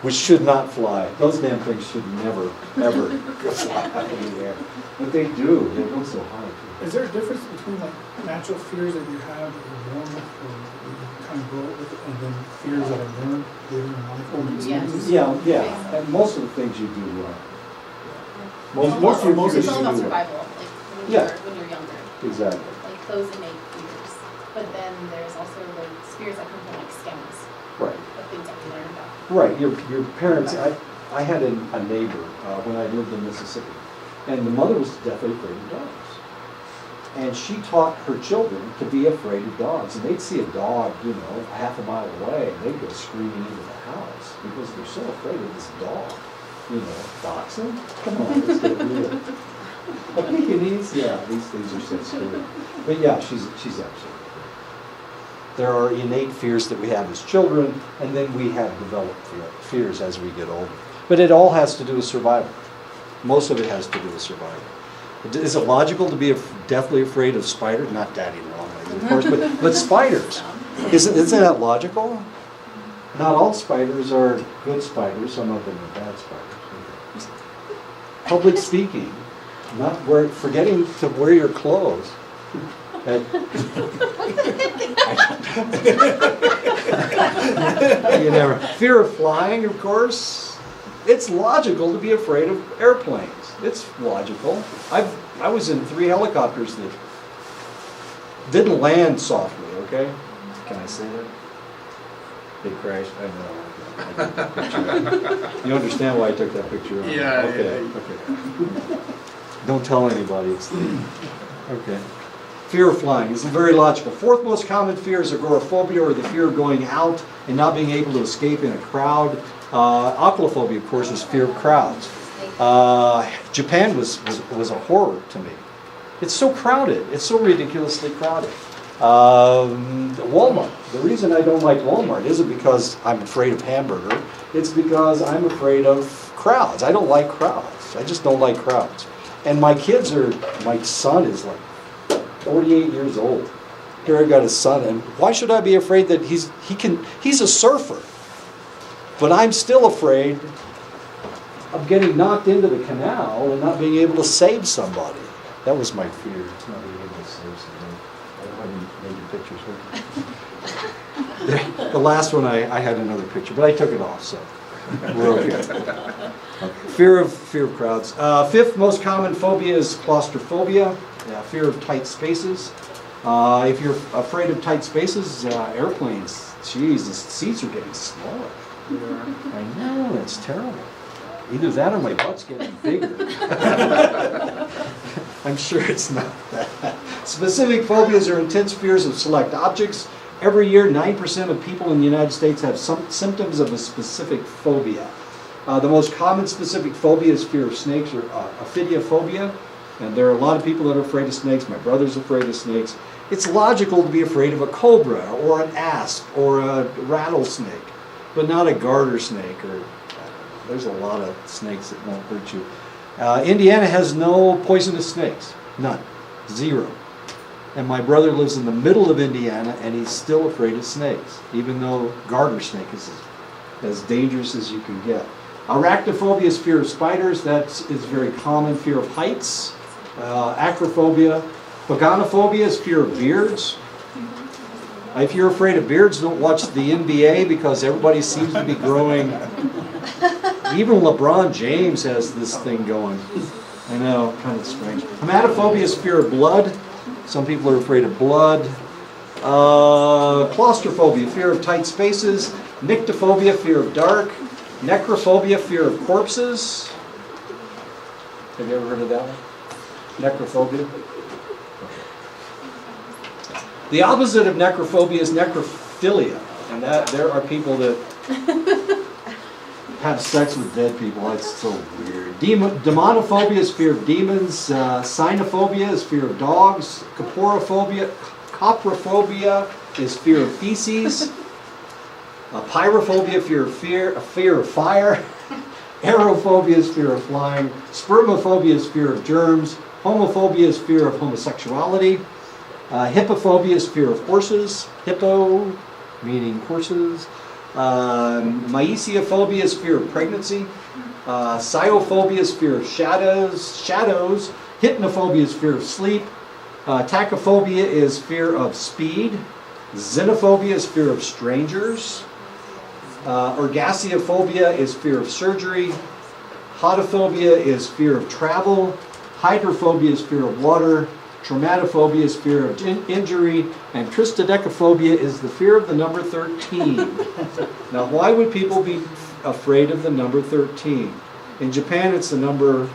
S1: which should not fly. Those damn things should never, ever go fly up in the air. But they do. They go so high.
S2: Is there a difference between like natural fears that you have that you're born with or that you kind of grow up with, and then fears that are learned later in life or experiences?
S1: Yeah. And most of the things you do right. Most of the
S2: most
S1: things
S4: It's all
S1: you
S4: about
S1: do right.
S4: survival, like
S1: Yeah.
S4: when you're younger.
S1: Exactly.
S4: Like those innate fears. But then there's also like fears that come from like scams,
S1: Right.
S4: of things that we learn about.
S1: Right, your parents, I had a neighbor when I lived in Mississippi, and the mother was deathly afraid of dogs. And she taught her children to be afraid of dogs. And they'd see a dog, half a mile away, and they'd go screaming into the house because they're so afraid of this dog. Dachshund? Come on, let's get real. A Pekingese? Yeah, these things are so scary. But yeah, she's absolutely right. There are innate fears that we have as children, and then we have developed fears as we get older. But it all has to do with survival. Most of it has to do with survival. Is it logical to be deathly afraid of spiders? Not daddy long legs, of course, but spiders. Isn't that logical? Not all spiders are good spiders. Some of them are bad spiders. Public speaking, forgetting to wear your clothes. Fear of flying, of course. It's logical to be afraid of airplanes. It's logical. I was in 3 helicopters that didn't land softly, okay? Can I say that? They crashed. I know. You understand why I took that picture?
S7: Yeah.
S1: Okay. Don't tell anybody. Okay. Fear of flying is very logical. Fourth most common fear is agoraphobia, or the fear of going out and not being able to escape in a crowd. Aquaphobia, of course, is fear of crowds. Japan was a horror to me. It's so crowded. It's so ridiculously crowded. Walmart. The reason I don't like Walmart isn't because I'm afraid of hamburger. It's because I'm afraid of crowds. I don't like crowds. I just don't like crowds. And my son is like 48 years old. Here I've got a son, and why should I be afraid that he's a surfer? But I'm still afraid of getting knocked into the canal and not being able to save somebody. That was my fear. It's not being able to save something. I haven't made your pictures with me. The last one I had another picture, but I took it off, so we're okay. Fear of crowds. Fifth most common phobia is claustrophobia, fear of tight spaces. If you're afraid of tight spaces, airplanes, geez, the seats are getting smaller. I know, it's terrible. Either that or my butt's getting bigger. I'm sure it's not that. Specific phobias are intense fears of select objects. Every year, 9% of people in the United States have some symptoms of a specific phobia. The most common specific phobia is fear of snakes, or ophidiophobia. And there are a lot of people that are afraid of snakes. My brother's afraid of snakes. It's logical to be afraid of a cobra, or an asp, or a rattlesnake, but not a garter snake, or there's a lot of snakes that won't hurt you. Indiana has no poisonous snakes. None. Zero. And my brother lives in the middle of Indiana, and he's still afraid of snakes, even though garter snake is as dangerous as you can get. Arachnophobia is fear of spiders. That is very common. Fear of heights. Acrophobia. Paganophobia is fear of beards. If you're afraid of beards, don't watch the NBA, because everybody seems to be growing. Even LeBron James has this thing going. I know, kind of strange. Hematophobia is fear of blood. Some people are afraid of blood. Claustrophobia, fear of tight spaces. Nyctophobia, fear of dark. Necrophobia, fear of corpses. Have you ever heard of that one? Necrophobia? The opposite of necrophobia is necrophilia. And that there are people that have sex with dead people. That's so weird. Demonophobia is fear of demons. Cynophobia is fear of dogs. Coprophobia is fear of feces. Pyrophobia, fear of fire. Aerophobia is fear of flying. Spermophobia is fear of germs. Homophobia is fear of homosexuality. Hippophobia is fear of horses. Hippo, meaning horses. Myesiophobia is fear of pregnancy. Sciophobia is fear of shadows. Hypnophobia is fear of sleep. Tachyphobia is fear of speed. Xenophobia is fear of strangers. Orgasiophobia is fear of surgery. Hodophobia is fear of travel. Hydrophobia is fear of water. Traumatophobia is fear of injury. And triskaidekaphobia is the fear of the number 13. Now, why would people be afraid of the number 13? In Japan, it's the number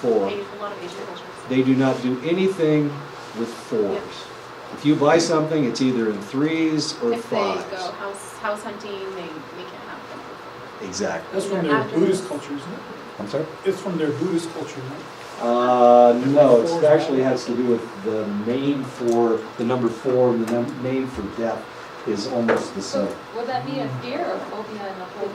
S1: 4. They do not do anything with 4s. If you buy something, it's either in 3s or 5s.
S4: If they go house hunting, they can't have them.
S1: Exactly.
S2: That's from their Buddhist culture, isn't it?
S1: I'm sorry?
S2: It's from their Buddhist culture, right?
S1: No, it actually has to do with the name for the number 4, and the name for death is almost the same.
S5: So would that be a fear or phobia in the whole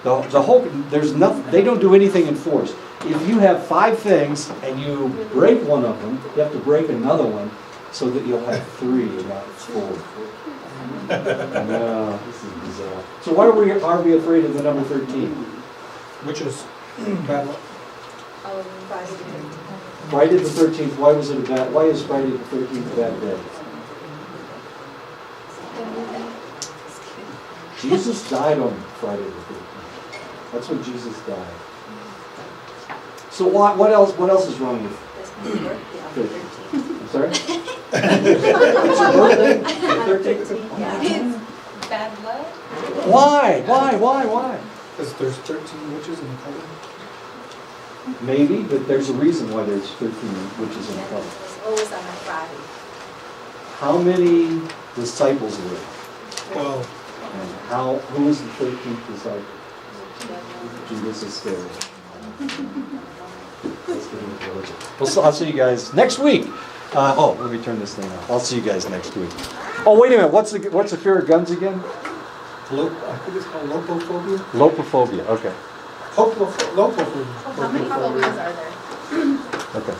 S5: culture?
S1: The whole, there's nothing, they don't do anything in force. If you have 5 things and you break one of them, you have to break another one so that you'll have 3 and not 4. No, this is bizarre. So why are we afraid of the number 13?
S2: Which is bad luck.
S1: Friday the 13th, why was it a bad, why is Friday the 13th a bad day? Jesus died on Friday the 13th. That's when Jesus died. So what else is wrong with 13th? I'm sorry? It's your birthday? 13th?
S5: Bad luck?
S1: Why?
S2: Because there's 13 witches in the color.
S1: Maybe, but there's a reason why there's 13 witches in the color.
S3: Always on a Friday.
S1: How many disciples were there?
S2: 12.
S1: And who was the 13th disciple? Judas Iscariot. I'll see you guys next week. Let me turn this thing off. I'll see you guys next week. Oh, wait a minute. What's the fear of guns again?
S2: I think it's called lopophobia.
S1: Lopophobia. Okay.
S2: Lopophobia.
S4: How many phobias are there?
S1: Okay.